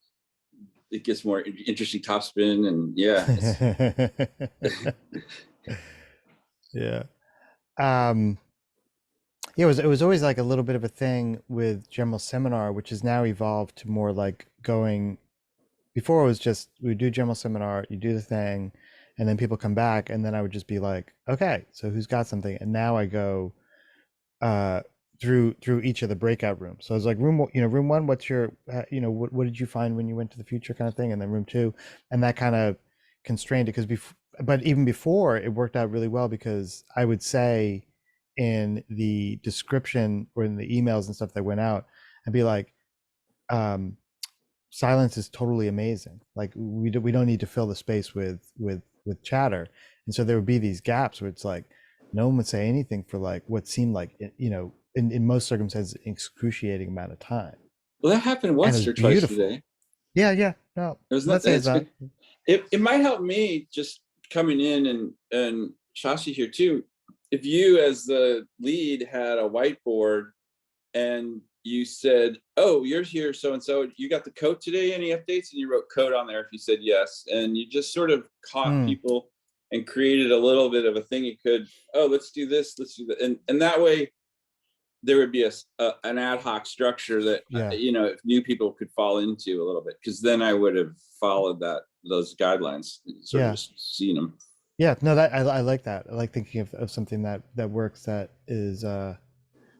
it gets more interesting topspin, and Yeah. Yeah, it was always like a little bit of a thing with General Seminar, which has now evolved to more like going. Before it was just we do General Seminar, you do the thing, and then people come back, and then I would just be like, okay, so who's got something? And now I go through each of the breakout rooms. So I was like, room 1, what's your what did you find when you went to the future, kind of thing, and then room 2, and that kind of constrained it, because but even before it worked out really well, because I would say in the description or in the emails and stuff that went out, I'd be like, silence is totally amazing. Like we don't need to fill the space with chatter. And so there would be these gaps where it's like no one would say anything for like what seemed like, you know, in most circumstances, excruciating amount of time. well, that happened once or twice today. Yeah. No, It was nothing. It might help me just coming in and Shashi here too. If you as the lead had a whiteboard and you said, oh, you're here, so-and-so, you got the code today, any updates? And you wrote code on there if you said yes. And you just sort of caught people and created a little bit of a thing you could, oh, let's do this, let's do that. And that way there would be an ad hoc structure that, you know, if new people could fall into a little bit, because then I would have followed those guidelines, sort of just seen them. Yeah, no, that I like that. I like thinking of something that works, that is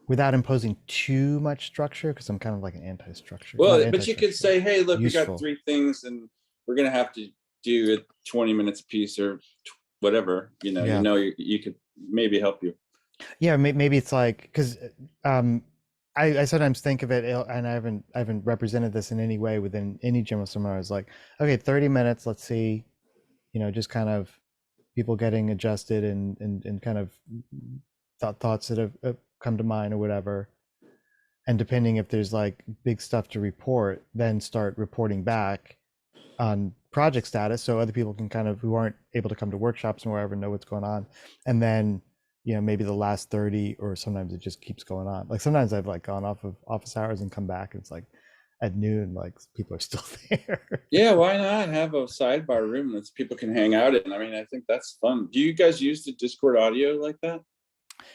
without imposing too much structure, because I'm kind of like an anti-structure. Well, but you could say, hey, look, we got 3 things and we're going to have to do it 20 minutes a piece or whatever, you know, you could maybe help you. Yeah, maybe it's like, because I sometimes think of it, and I haven't represented this in any way within any general seminar. It's like, okay, 30 minutes, let's see, you know, just kind of people getting adjusted and kind of thoughts that have come to mind or whatever. And depending if there's like big stuff to report, then start reporting back on project status, so other people can kind of, who aren't able to come to workshops and wherever, know what's going on. And then, you know, maybe the last 30, or sometimes it just keeps going on. Like sometimes I've like gone off of office hours and come back and it's like at noon, like people are still there. Yeah, why not have a sidebar room that people can hang out in? I mean, I think that's fun. Do you guys use the Discord audio like that?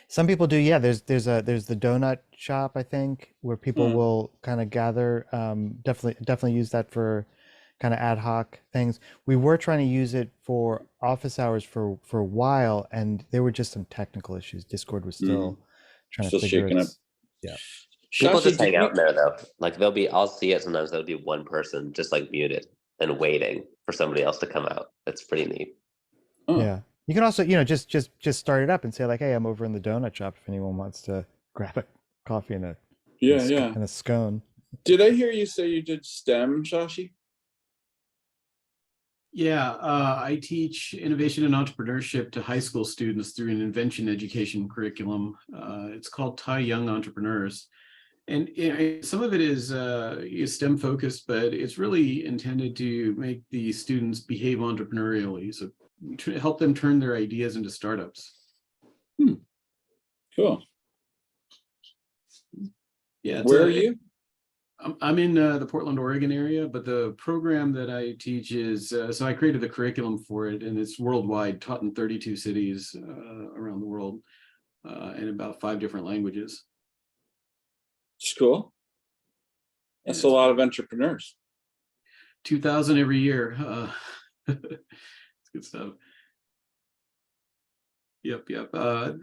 Some people do. Yeah, there's the donut shop, I think, where people will kind of gather. Definitely use that for kind of ad hoc things. We were trying to use it for office hours for a while, and there were just some technical issues. Discord was still trying to figure it out. Yeah. People just hang out in there though. Like I'll see it sometimes. There'll be one person just like muted and waiting for somebody else to come out. That's pretty neat. Yeah. You can also, just start it up and say like, hey, I'm over in the donut shop if anyone wants to grab a coffee and a scone. Did I hear you say you did STEM, Shashi? Yeah, I teach innovation and entrepreneurship to high school students through an invention education curriculum. It's called Thai Young Entrepreneurs. And some of it is STEM focused, but it's really intended to make the students behave entrepreneurially. So help them turn their ideas into startups. Cool. Yeah. Where are you? I'm in the Portland, Oregon area, but the program that I teach is, so I created the curriculum for it, and it's worldwide, taught in 32 cities around the world, in about 5 different languages. It's cool. That's a lot of entrepreneurs. 2,000 every year. It's good stuff. Yep.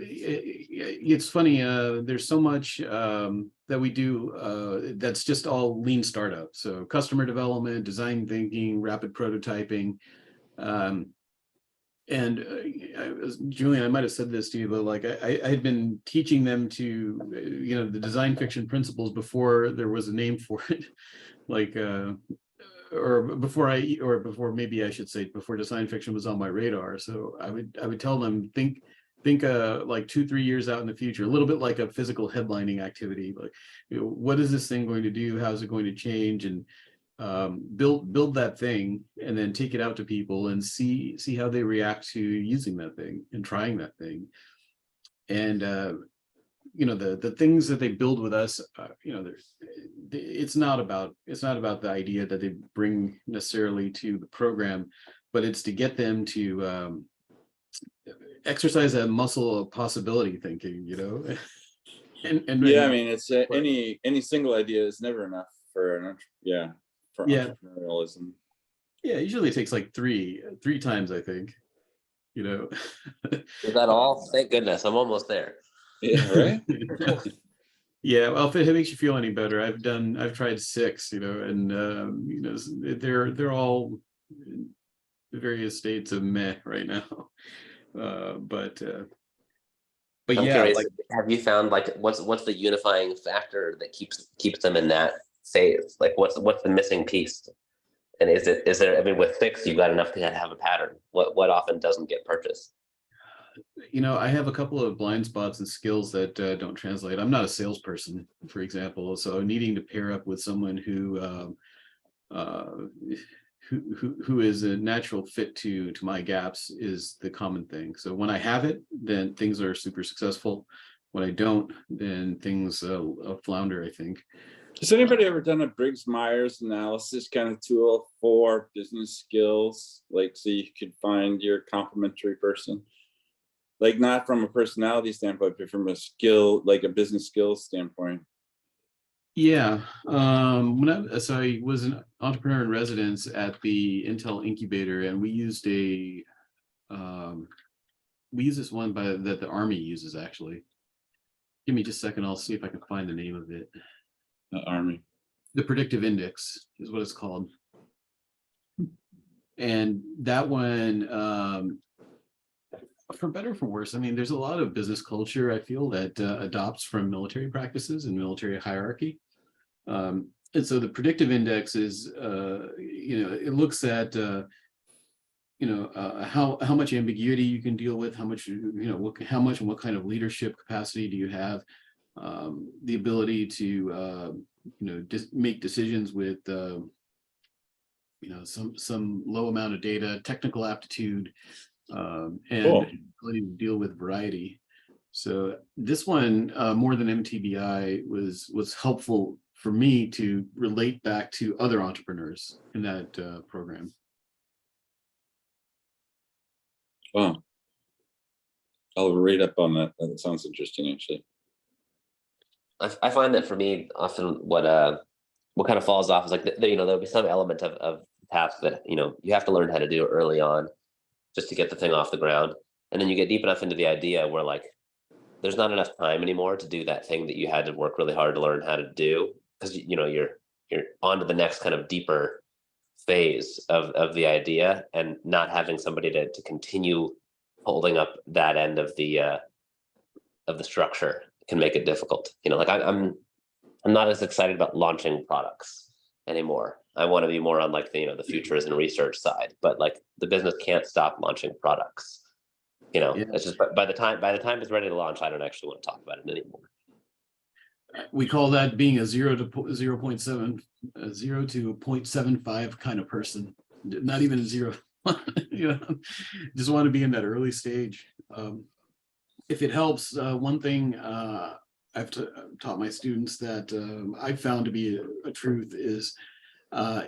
It's funny. There's so much that we do that's just all lean startup. So customer development, design thinking, rapid prototyping. Julian, I might have said this to you, but like I had been teaching them to, the design fiction principles before there was a name for it, like, or before maybe I should say before design fiction was on my radar. So I would tell them, think like 2-3 years out in the future, a little bit like a physical headlining activity. Like, what is this thing going to do? How's it going to change? And build that thing and then take it out to people and see how they react to using that thing and trying that thing. And the things that they build with us, it's not about the idea that they bring necessarily to the program, but it's to get them to exercise that muscle of possibility thinking, and yeah, I mean, it's any single idea is never enough for entrepreneurialism. Yeah, usually it takes like three times, I think. Is that all? Thank goodness, I'm almost there. Yeah, right. Yeah, well, if it makes you feel any better, I've tried 6, and they're all in various states of meh right now. But I'm yeah, curious, have you found like what's the unifying factor that keeps them in that phase? Like what's the missing piece? And is there, I mean, with 6 you've got enough to have a pattern. What often doesn't get purchased? I have a couple of blind spots and skills that don't translate. I'm not a salesperson, for example, so needing to pair up with someone who is a natural fit to my gaps is the common thing. So when I have it, then things are super successful. When I don't, then things flounder, I think. Has anybody ever done a Briggs-Myers analysis kind of tool for business skills? Like, so you could find your complementary person? Like, not from a personality standpoint, but from a skill, like a business skills standpoint. Yeah, I was an entrepreneur in residence at the Intel incubator, and we used this one that the Army uses, actually. Give me just a second, I'll see if I can find the name of it. The Army. The predictive index is what it's called. And that one, for better or for worse, I mean, there's a lot of business culture, I feel, that adopts from military practices and military hierarchy. And so the predictive index is, it looks at, how much ambiguity you can deal with, how much and what kind of leadership capacity do you have, the ability to, make decisions with, some low amount of data, technical aptitude, and ability to deal with variety. So this one, more than MTBI, was helpful for me to relate back to other entrepreneurs in that program. Wow. I'll read up on that. That sounds interesting, actually. I find that for me, often what kind of falls off is like, there'll be some element of tasks that, you have to learn how to do early on just to get the thing off the ground. And then you get deep enough into the idea where like, there's not enough time anymore to do that thing that you had to work really hard to learn how to do. Because, you're on to the next kind of deeper phase of the idea, and not having somebody to continue holding up that end of the structure can make it difficult. You know, like I'm not as excited about launching products anymore. I want to be more on like the futures and research side, but like the business can't stop launching products. You know, it's just by the time it's ready to launch, I don't actually want to talk about it anymore. We call that being a 0 to 0.7, 0 to 0.75 kind of person. Not even a 0. You know, just want to be in that early stage. If it helps, one thing I've taught my students that I've found to be a truth is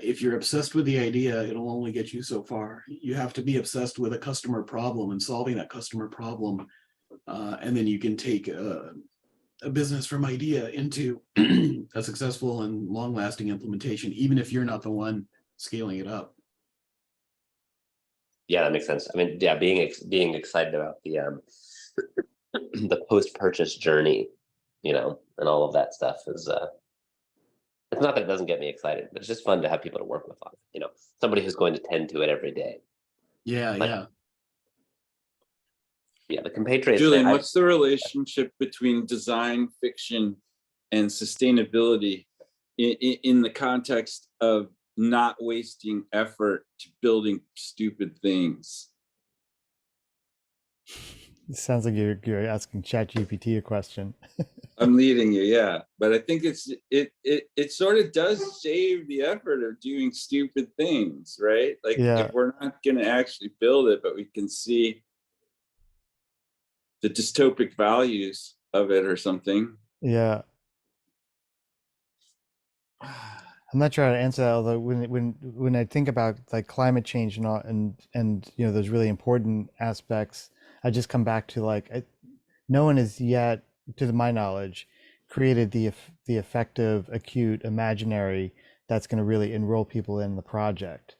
if you're obsessed with the idea, it'll only get you so far. You have to be obsessed with a customer problem and solving that customer problem. And then you can take a business from idea into a successful and long-lasting implementation, even if you're not the one scaling it up. Yeah, that makes sense. I mean, yeah, being excited about the the post-purchase journey, you know, and all of that stuff is it's not that it doesn't get me excited, but it's just fun to have people to work with on, you know, somebody who's going to tend to it every day. Yeah, Like, yeah, the compatriots. Julian, what's the relationship between design fiction and sustainability in the context of not wasting effort to building stupid things? It sounds like you're asking ChatGPT a question. I'm leading you, yeah, but I think it sort of does save the effort of doing stupid things, right? Like if we're not going to actually build it, but we can see the dystopic values of it or something. Yeah. I'm not sure how to answer that, although when I think about like climate change and all, and you know, those really important aspects, I just come back to like no one has yet, to my knowledge, created the effective, acute imaginary that's going to really enroll people in the project.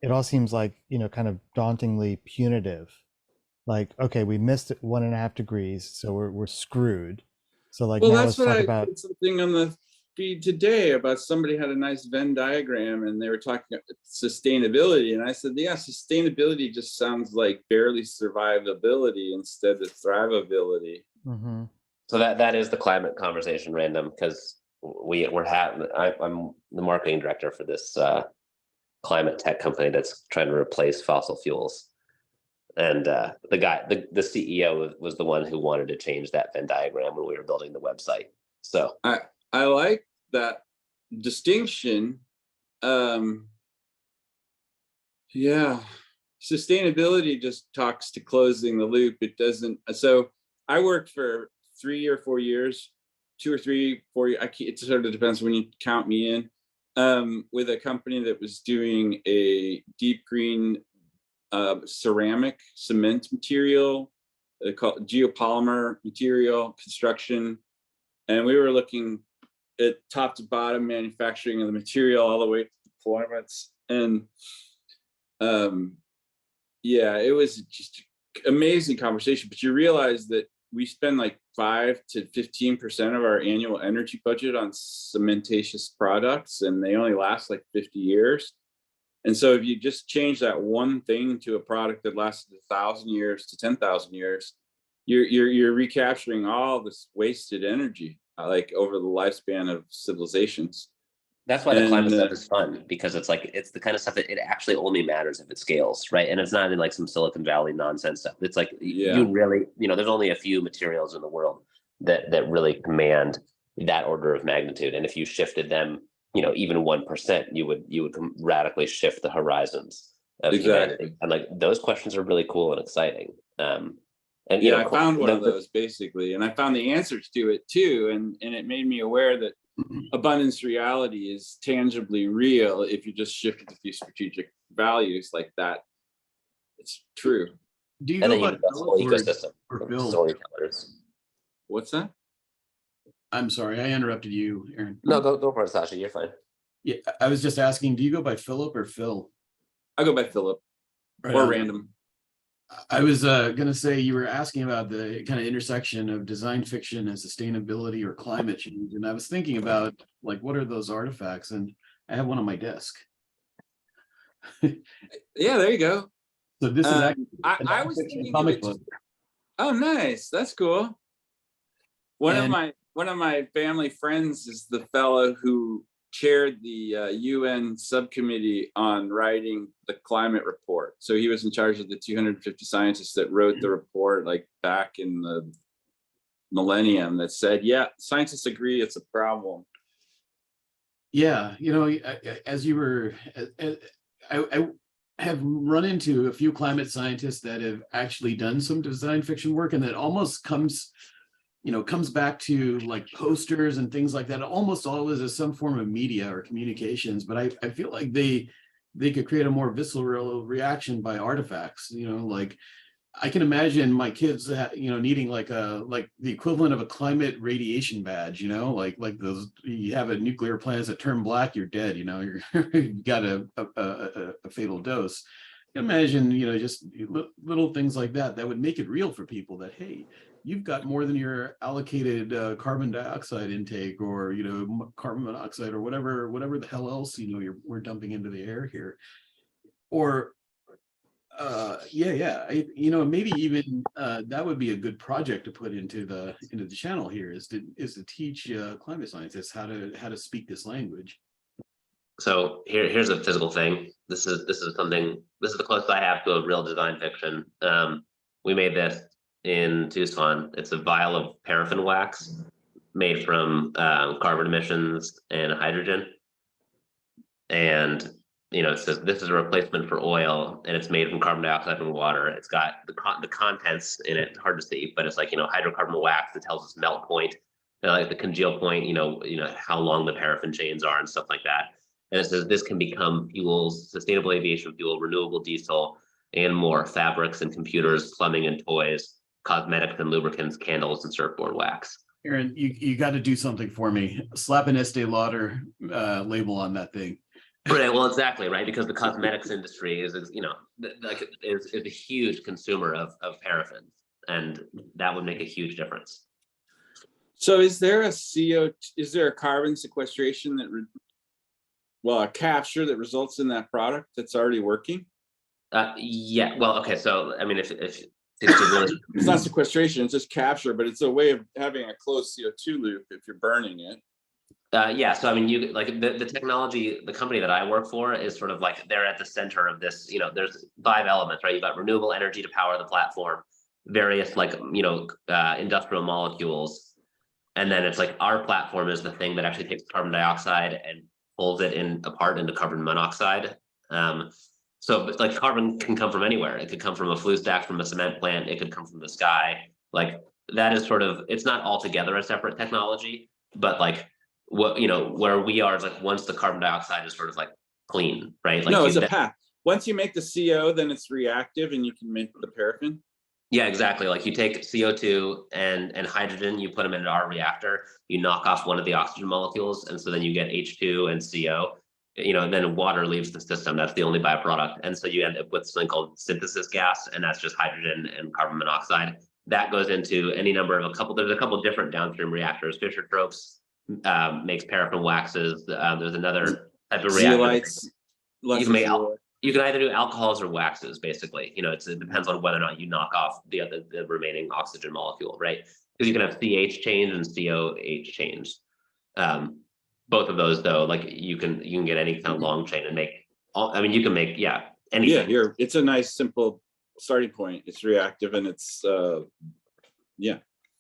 It all seems like, you know, kind of dauntingly punitive. Like, okay, we missed it 1.5 degrees, so we're screwed. So like, well, now that's let's talk what about put something on the feed today about somebody had a nice Venn diagram and they were talking about sustainability, and I said, yeah, sustainability just sounds like barely survivability instead of thrivability. Mm-hmm. So that is the climate conversation, Random, because I'm the marketing director for this climate tech company that's trying to replace fossil fuels. And the CEO was the one who wanted to change that Venn diagram when we were building the website. So I like that distinction. Yeah, sustainability just talks to closing the loop. It doesn't. So I worked for 3 or 4 years, 2 or 3, 4 years. It sort of depends when you count me in. With a company that was doing a deep green ceramic cement material, called geopolymer material construction, and we were looking at top to bottom manufacturing of the material all the way to deployments. And yeah, it was just amazing conversation. But you realize that we spend like 5 to 15% of our annual energy budget on cementitious products, and they only last like 50 years. And so if you just change that one thing to a product that lasted 1,000 years to 10,000 years, you're recapturing all this wasted energy, like over the lifespan of civilizations. That's why the climate stuff is fun, because it's like, it's the kind of stuff that it actually only matters if it scales, right? And it's not in like some Silicon Valley nonsense stuff. It's like, you really, you know, there's only a few materials in the world that really command that order of magnitude. And if you shifted them, you know, even 1%, you would radically shift the horizons of humanity. And like, those questions are really cool and exciting. And yeah, I found one of those basically, and I found the answers to it too. And it made me aware that abundance reality is tangibly real if you just shift a few strategic values like that. It's true. Do you and go then by the whole ecosystem or Bill? Storytellers. What's that? I'm sorry, I interrupted you, Aaron. No, go for it, Sasha. You're fine. Yeah, I was just asking, do you go by Philip or Phil? I go by Philip or Random. I was going to say, you were asking about the kind of intersection of design fiction and sustainability or climate change. And I was thinking about like, what are those artifacts? And I have one on my desk. Yeah, there you go. So this is actually I was thinking of comic it. book. Oh, nice. That's cool. One And- of my family friends is the fellow who chaired the UN subcommittee on writing the climate report. So he was in charge of the 250 scientists that wrote the report, like back in the millennium, that said, yeah, scientists agree it's a problem. Yeah, as you were, I have run into a few climate scientists that have actually done some design fiction work, and that almost comes back to like posters and things like that. Almost always as some form of media or communications, but I feel like they could create a more visceral reaction by artifacts. Like I can imagine my kids, needing like the equivalent of a climate radiation badge. Like those, you have a nuclear plants that turn black, you're dead. You got a fatal dose. Imagine, just little things like that would make it real for people that, hey, you've got more than your allocated carbon dioxide intake, or carbon monoxide, or whatever the hell else we're dumping into the air here. Or maybe even that would be a good project to put into the channel here, is to teach climate scientists how to speak this language. So here's a physical thing. This is the closest I have to a real design fiction. We made this in Tucson. It's a vial of paraffin wax made from carbon emissions and hydrogen. And it says this is a replacement for oil, and it's made from carbon dioxide and water. It's got the contents in it, hard to see, but it's like hydrocarbon wax that tells us melt point, like the congeal point, how long the paraffin chains are and stuff like that. And it says this can become fuels, sustainable aviation fuel, renewable diesel, and more, fabrics and computers, plumbing and toys, cosmetics and lubricants, candles and surfboard wax. Aaron, you got to do something for me. Slap an Estee Lauder label on that thing. Right. Well, exactly. Right. Because the cosmetics industry is a huge consumer of paraffin, and that would make a huge difference. So is there a carbon sequestration a capture that results in that product that's already working? Yeah. Well, okay. So, I mean, if really... It's not sequestration, it's just capture, but it's a way of having a closed CO2 loop if you're burning it. Yeah. So, I mean, you like the technology, the company that I work for is sort of like they're at the center of this. There's 5 elements, right? You've got renewable energy to power the platform, various industrial molecules. And then it's like our platform is the thing that actually takes carbon dioxide and pulls it apart into carbon monoxide. So like carbon can come from anywhere. It could come from a flue stack from a cement plant. It could come from the sky. Like that is sort of, it's not altogether a separate technology, but like where we are is like once the carbon dioxide is sort of like clean, right? Like no, it's a path. Once you make the CO, then it's reactive and you can make the paraffin. Yeah, exactly. Like you take CO2 and hydrogen, you put them into our reactor, you knock off one of the oxygen molecules, and so then you get H2 and CO. And then water leaves the system. That's the only byproduct. And so you end up with something called synthesis gas, and that's just hydrogen and carbon monoxide. That goes into any number of there's a couple different downstream reactors. Fischer-Tropsch makes paraffin waxes. There's another type of reactor. You can either do alcohols or waxes, basically. It depends on whether or not you knock off the remaining oxygen molecule, right? Because you can have CH chains and COH chains. Both of those, though, like you can get any kind of long chain and make. You can make anything. Yeah, it's a nice simple starting point. It's reactive and it's And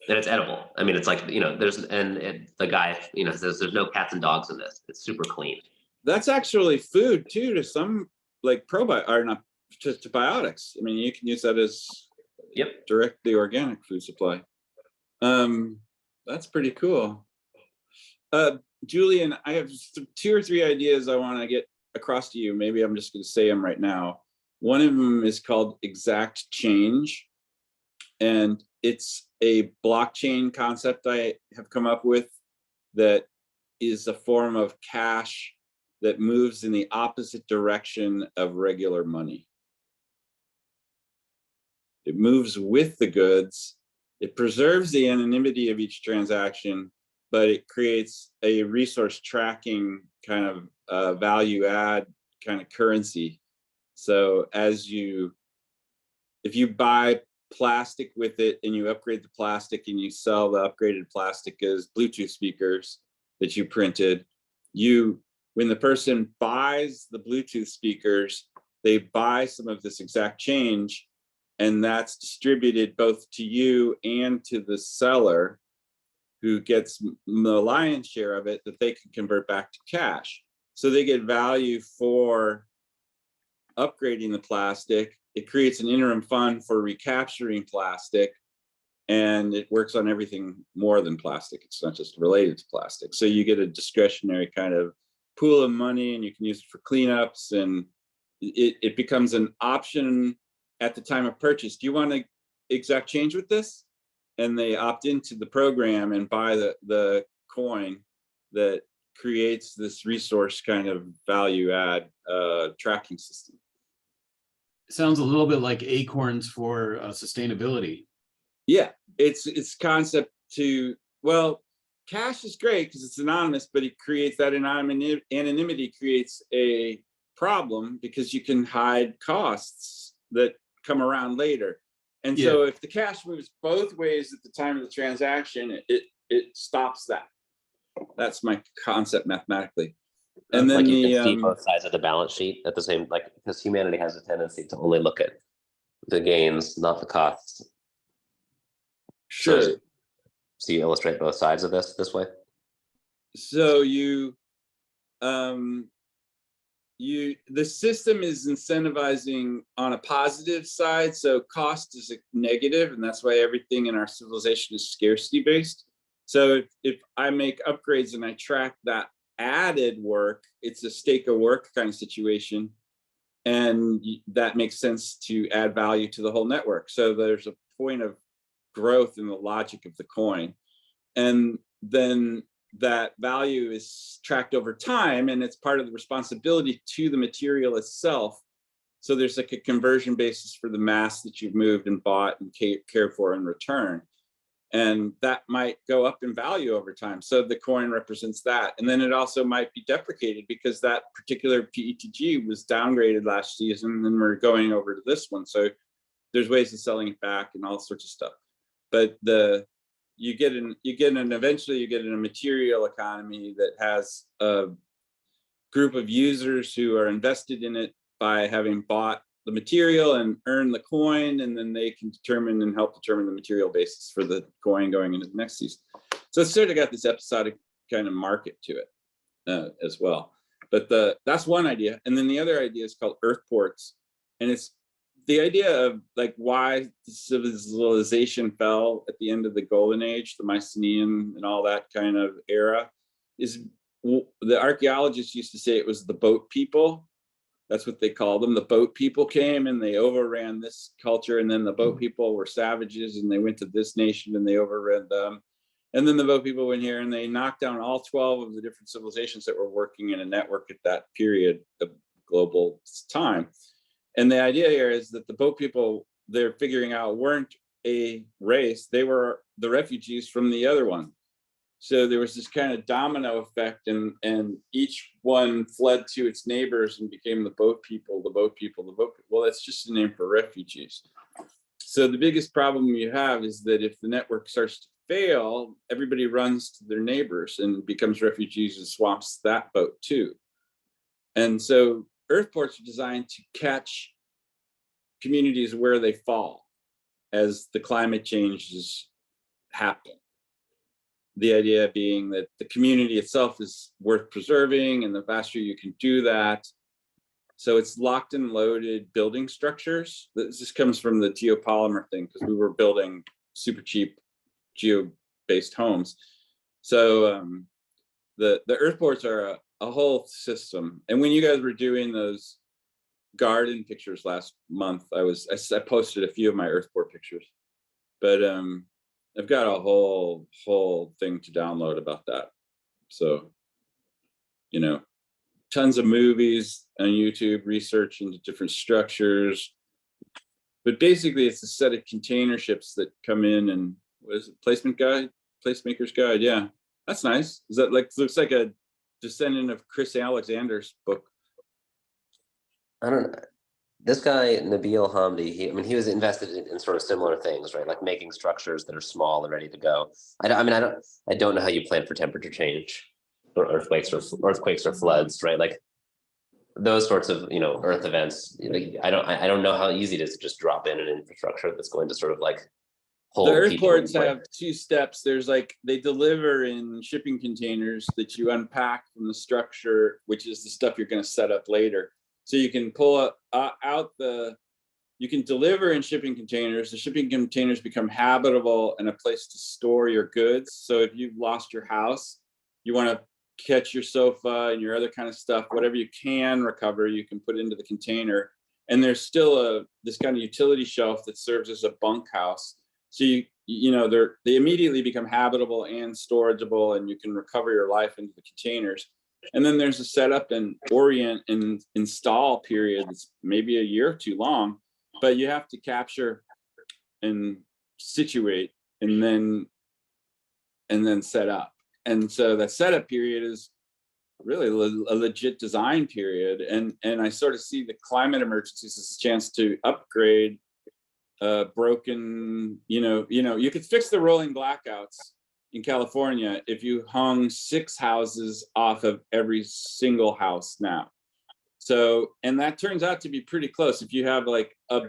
it's edible. It's like the guy says there's no cats and dogs in this. It's super clean. That's actually food too to some like probiotics, or not to biotics. You can use that as directly organic food supply. That's pretty cool. Julian, I have 2 or 3 ideas I want to get across to you. Maybe I'm just going to say them right now. One of them is called exact change, and it's a blockchain concept I have come up with that is a form of cash that moves in the opposite direction of regular money. It moves with the goods. It preserves the anonymity of each transaction, but it creates a resource tracking kind of value add kind of currency. So as you if you buy plastic with it and you upgrade the plastic and you sell the upgraded plastic as Bluetooth speakers that you printed, when the person buys the Bluetooth speakers, they buy some of this exact change, and that's distributed both to you and to the seller, who gets the lion's share of it that they can convert back to cash. So they get value for upgrading the plastic. It creates an interim fund for recapturing plastic, and it works on everything more than plastic. It's not just related to plastic. So you get a discretionary kind of pool of money, and you can use it for cleanups, and it becomes an option at the time of purchase. Do you want to exact change with this? And they opt into the program and buy the coin that creates this resource kind of value add tracking system. Sounds a little bit like Acorns for sustainability. Yeah, it's concept to, well, cash is great because it's anonymous, but it creates that anonymity creates a problem because you can hide costs that come around later. And so if the cash moves both ways at the time of the transaction, it stops that. That's my concept mathematically. And then like you can see both sides of the balance sheet at the same, like, because humanity has a tendency to only look at the gains, not the costs. Sure. So you illustrate both sides of this way. So the system is incentivizing on a positive side. So cost is a negative, and that's why everything in our civilization is scarcity based. So if I make upgrades and I track that added work, it's a stake of work kind of situation. And that makes sense to add value to the whole network. So there's a point of growth in the logic of the coin. And then that value is tracked over time, and it's part of the responsibility to the material itself. So there's like a conversion basis for the mass that you've moved and bought and cared for in return. And that might go up in value over time. So the coin represents that. And then it also might be deprecated because that particular PETG was downgraded last season, and we're going over to this one. So there's ways of selling it back and all sorts of stuff. But eventually you get in a material economy that has a group of users who are invested in it by having bought the material and earn the coin, and then they can determine and help determine the material basis for the coin going into the next season. So it's sort of got this episodic kind of market to it as well. But that's one idea. And then the other idea is called Earth Ports. And it's the idea of like why civilization fell at the end of the Golden Age, the Mycenaean and all that kind of era, is the archaeologists used to say it was the boat people. That's what they called them. The boat people came and they overran this culture, and then the boat people were savages and they went to this nation and they overran them. And then the boat people went here and they knocked down all 12 of the different civilizations that were working in a network at that period of global time. And the idea here is that the boat people, they're figuring out, weren't a race. They were the refugees from the other one. So there was this kind of domino effect, and each one fled to its neighbors and became the boat people, the boat people, the boat people. Well, that's just a name for refugees. So the biggest problem you have is that if the network starts to fail, everybody runs to their neighbors and becomes refugees and swamps that boat too. And so Earth Ports are designed to catch communities where they fall as the climate changes happen. The idea being that the community itself is worth preserving, and the faster you can do that. So it's locked and loaded building structures. This comes from the geopolymer thing, because we were building super cheap geo-based homes. So the Earth Ports are a whole system. And when you guys were doing those garden pictures last month, I posted a few of my Earth Port pictures, but I've got a whole thing to download about that. So, tons of movies on YouTube, research into different structures. But basically, it's a set of container ships that come in and, what is it, Placemaker's Guide? Yeah, that's nice. Is that looks like a descendant of Chris Alexander's book? I don't know. this guy, Nabil Hamdi, I mean, he was invested in sort of similar things, right? Like making structures that are small and ready to go. I don't know how you plan for temperature change or earthquakes or floods, right? Like those sorts of, earth events. Like, I don't know how easy it is to just drop in an infrastructure that's going to sort of like hold The people in earthports place. have 2 steps. There's like, they deliver in shipping containers that you unpack from the structure, which is the stuff you're going to set up later. So you can pull you can deliver in shipping containers. The shipping containers become habitable and a place to store your goods. So if you've lost your house, you want to catch your sofa and your other kind of stuff, whatever you can recover, you can put into the container. And there's still this kind of utility shelf that serves as a bunkhouse. So they immediately become habitable and storageable, and you can recover your life into the containers. And then there's a setup and orient and install period that's maybe a year or 2 long, but you have to capture and situate and then set up. And so that setup period is really a legit design period. And I sort of see the climate emergencies as a chance to upgrade broken, you could fix the rolling blackouts in California if you hung 6 houses off of every single house now. So, and that turns out to be pretty close. If you have like a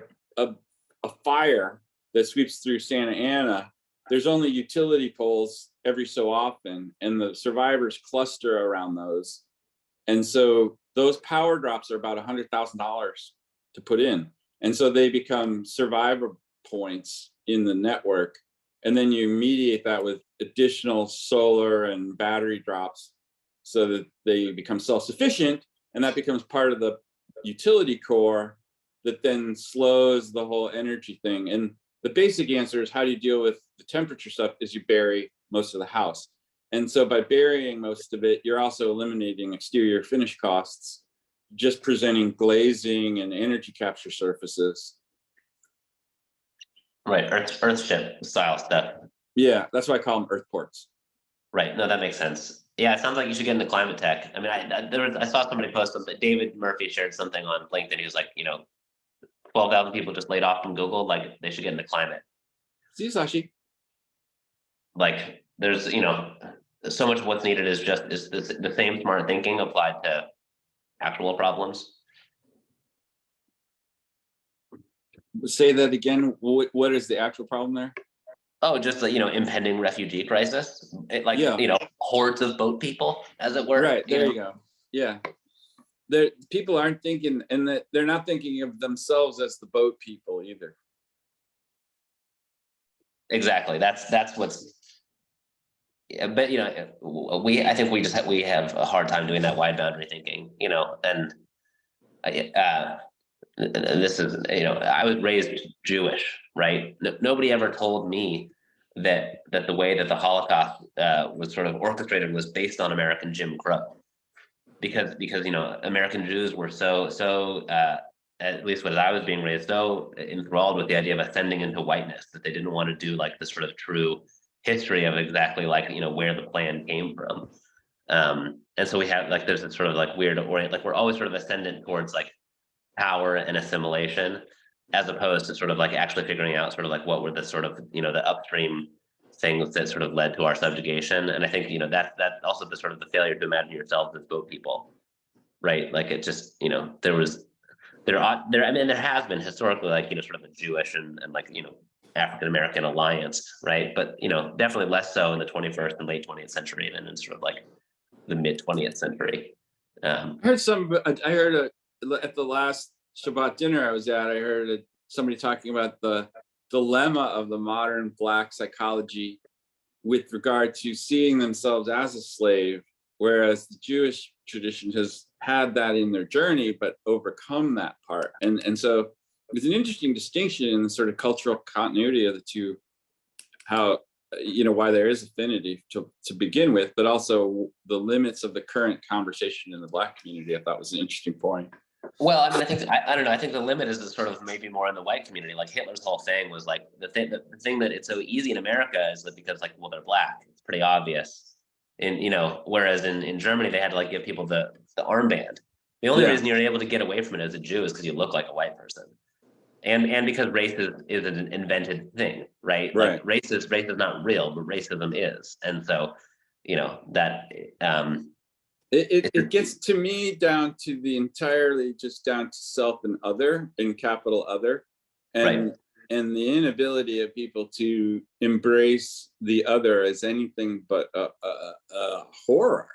fire that sweeps through Santa Ana, there's only utility poles every so often, and the survivors cluster around those. And so those power drops are about $100,000 to put in. And so they become survivor points in the network. And then you mediate that with additional solar and battery drops so that they become self-sufficient. And that becomes part of the utility core that then slows the whole energy thing. And the basic answer is, how do you deal with the temperature stuff? Is you bury most of the house. And so by burying most of it, you're also eliminating exterior finish costs, just presenting glazing and energy capture surfaces. Right, earthship style stuff. Yeah, that's why I call them earth ports. Right, no, that makes sense. Yeah, it sounds like you should get into climate tech. I mean, I saw somebody post something. David Murphy shared something on LinkedIn. He was like, 12,000 people just laid off from Google. Like, they should get into climate. See, Sashi. Like, there's, so much of what's needed is the same smart thinking applied to actual problems. Say that again. What is the actual problem there? Oh, just the impending refugee crisis. Hordes of boat people, as it were. Right, there you go. Yeah. People aren't thinking, and that they're not thinking of themselves as the boat people either. Exactly. That's what's. Yeah, but I think we have a hard time doing that wide boundary thinking. And this is I was raised Jewish, right? Nobody ever told me that the way that the Holocaust was sort of orchestrated was based on American Jim Crow, because American Jews were so at least when I was being raised, so enthralled with the idea of ascending into whiteness that they didn't want to do like the sort of true history of exactly like where the plan came from. And so we have like there's this sort of like weird orient, like we're always sort of ascendant towards like power and assimilation, as opposed to sort of like actually figuring out sort of like what were the sort of the upstream things that sort of led to our subjugation. And I think that also the sort of the failure to imagine yourselves as boat people, right? Like it just there has been historically like sort of a Jewish and like African American alliance, right? But definitely less so in the 21st and late 20th century than in sort of like the mid 20th century. I heard at the last Shabbat dinner I was at, I heard somebody talking about the dilemma of the modern Black psychology with regard to seeing themselves as a slave, whereas the Jewish tradition has had that in their journey, but overcome that part. And so it's an interesting distinction in the sort of cultural continuity of the two, how, why there is affinity to begin with, but also the limits of the current conversation in the Black community. I thought was an interesting point. Well, I mean, I don't know. I think the limit is sort of maybe more in the white community. Like Hitler's whole thing was like the thing that it's so easy in America is that because like, well, they're Black. It's pretty obvious. And whereas in Germany they had to like give people the armband. The only Yeah. reason you're able to get away from it as a Jew is because you look like a white person. And because race is an invented thing, right? Like race is not real, but racism is. And so, that it gets to me down to the entirely just down to self and other, in capital other, and the inability of people to embrace the other as anything but a horror,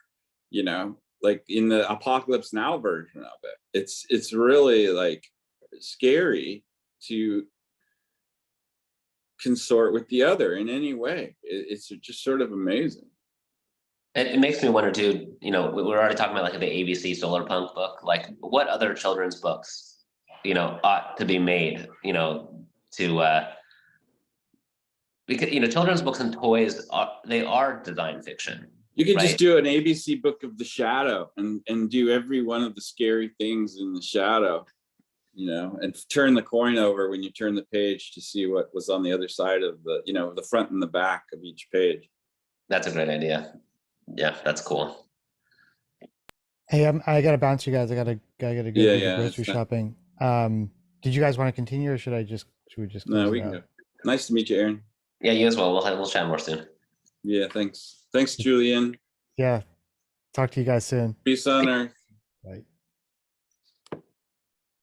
like in the Apocalypse Now version of it. It's really like scary to consort with the other in any way. It's just sort of amazing. it makes me wonder too, we're already talking about like the ABC Solar Punk book, like what other children's books, ought to be made, to because children's books and toys are design fiction. You could just do an ABC book of the shadow and do every one of the scary things in the shadow, and turn the coin over when you turn the page to see what was on the other side of the, the front and the back of each page. That's a great idea. Yeah, that's cool. Hey, I gotta bounce, you guys. I gotta go do the grocery shopping. Did you guys want to continue, or should we just? No, we can go. Nice to meet you, Aaron. Yeah, you as well. We'll chat more soon. Yeah, thanks, Julian. Yeah, talk to you guys soon. Peace on earth.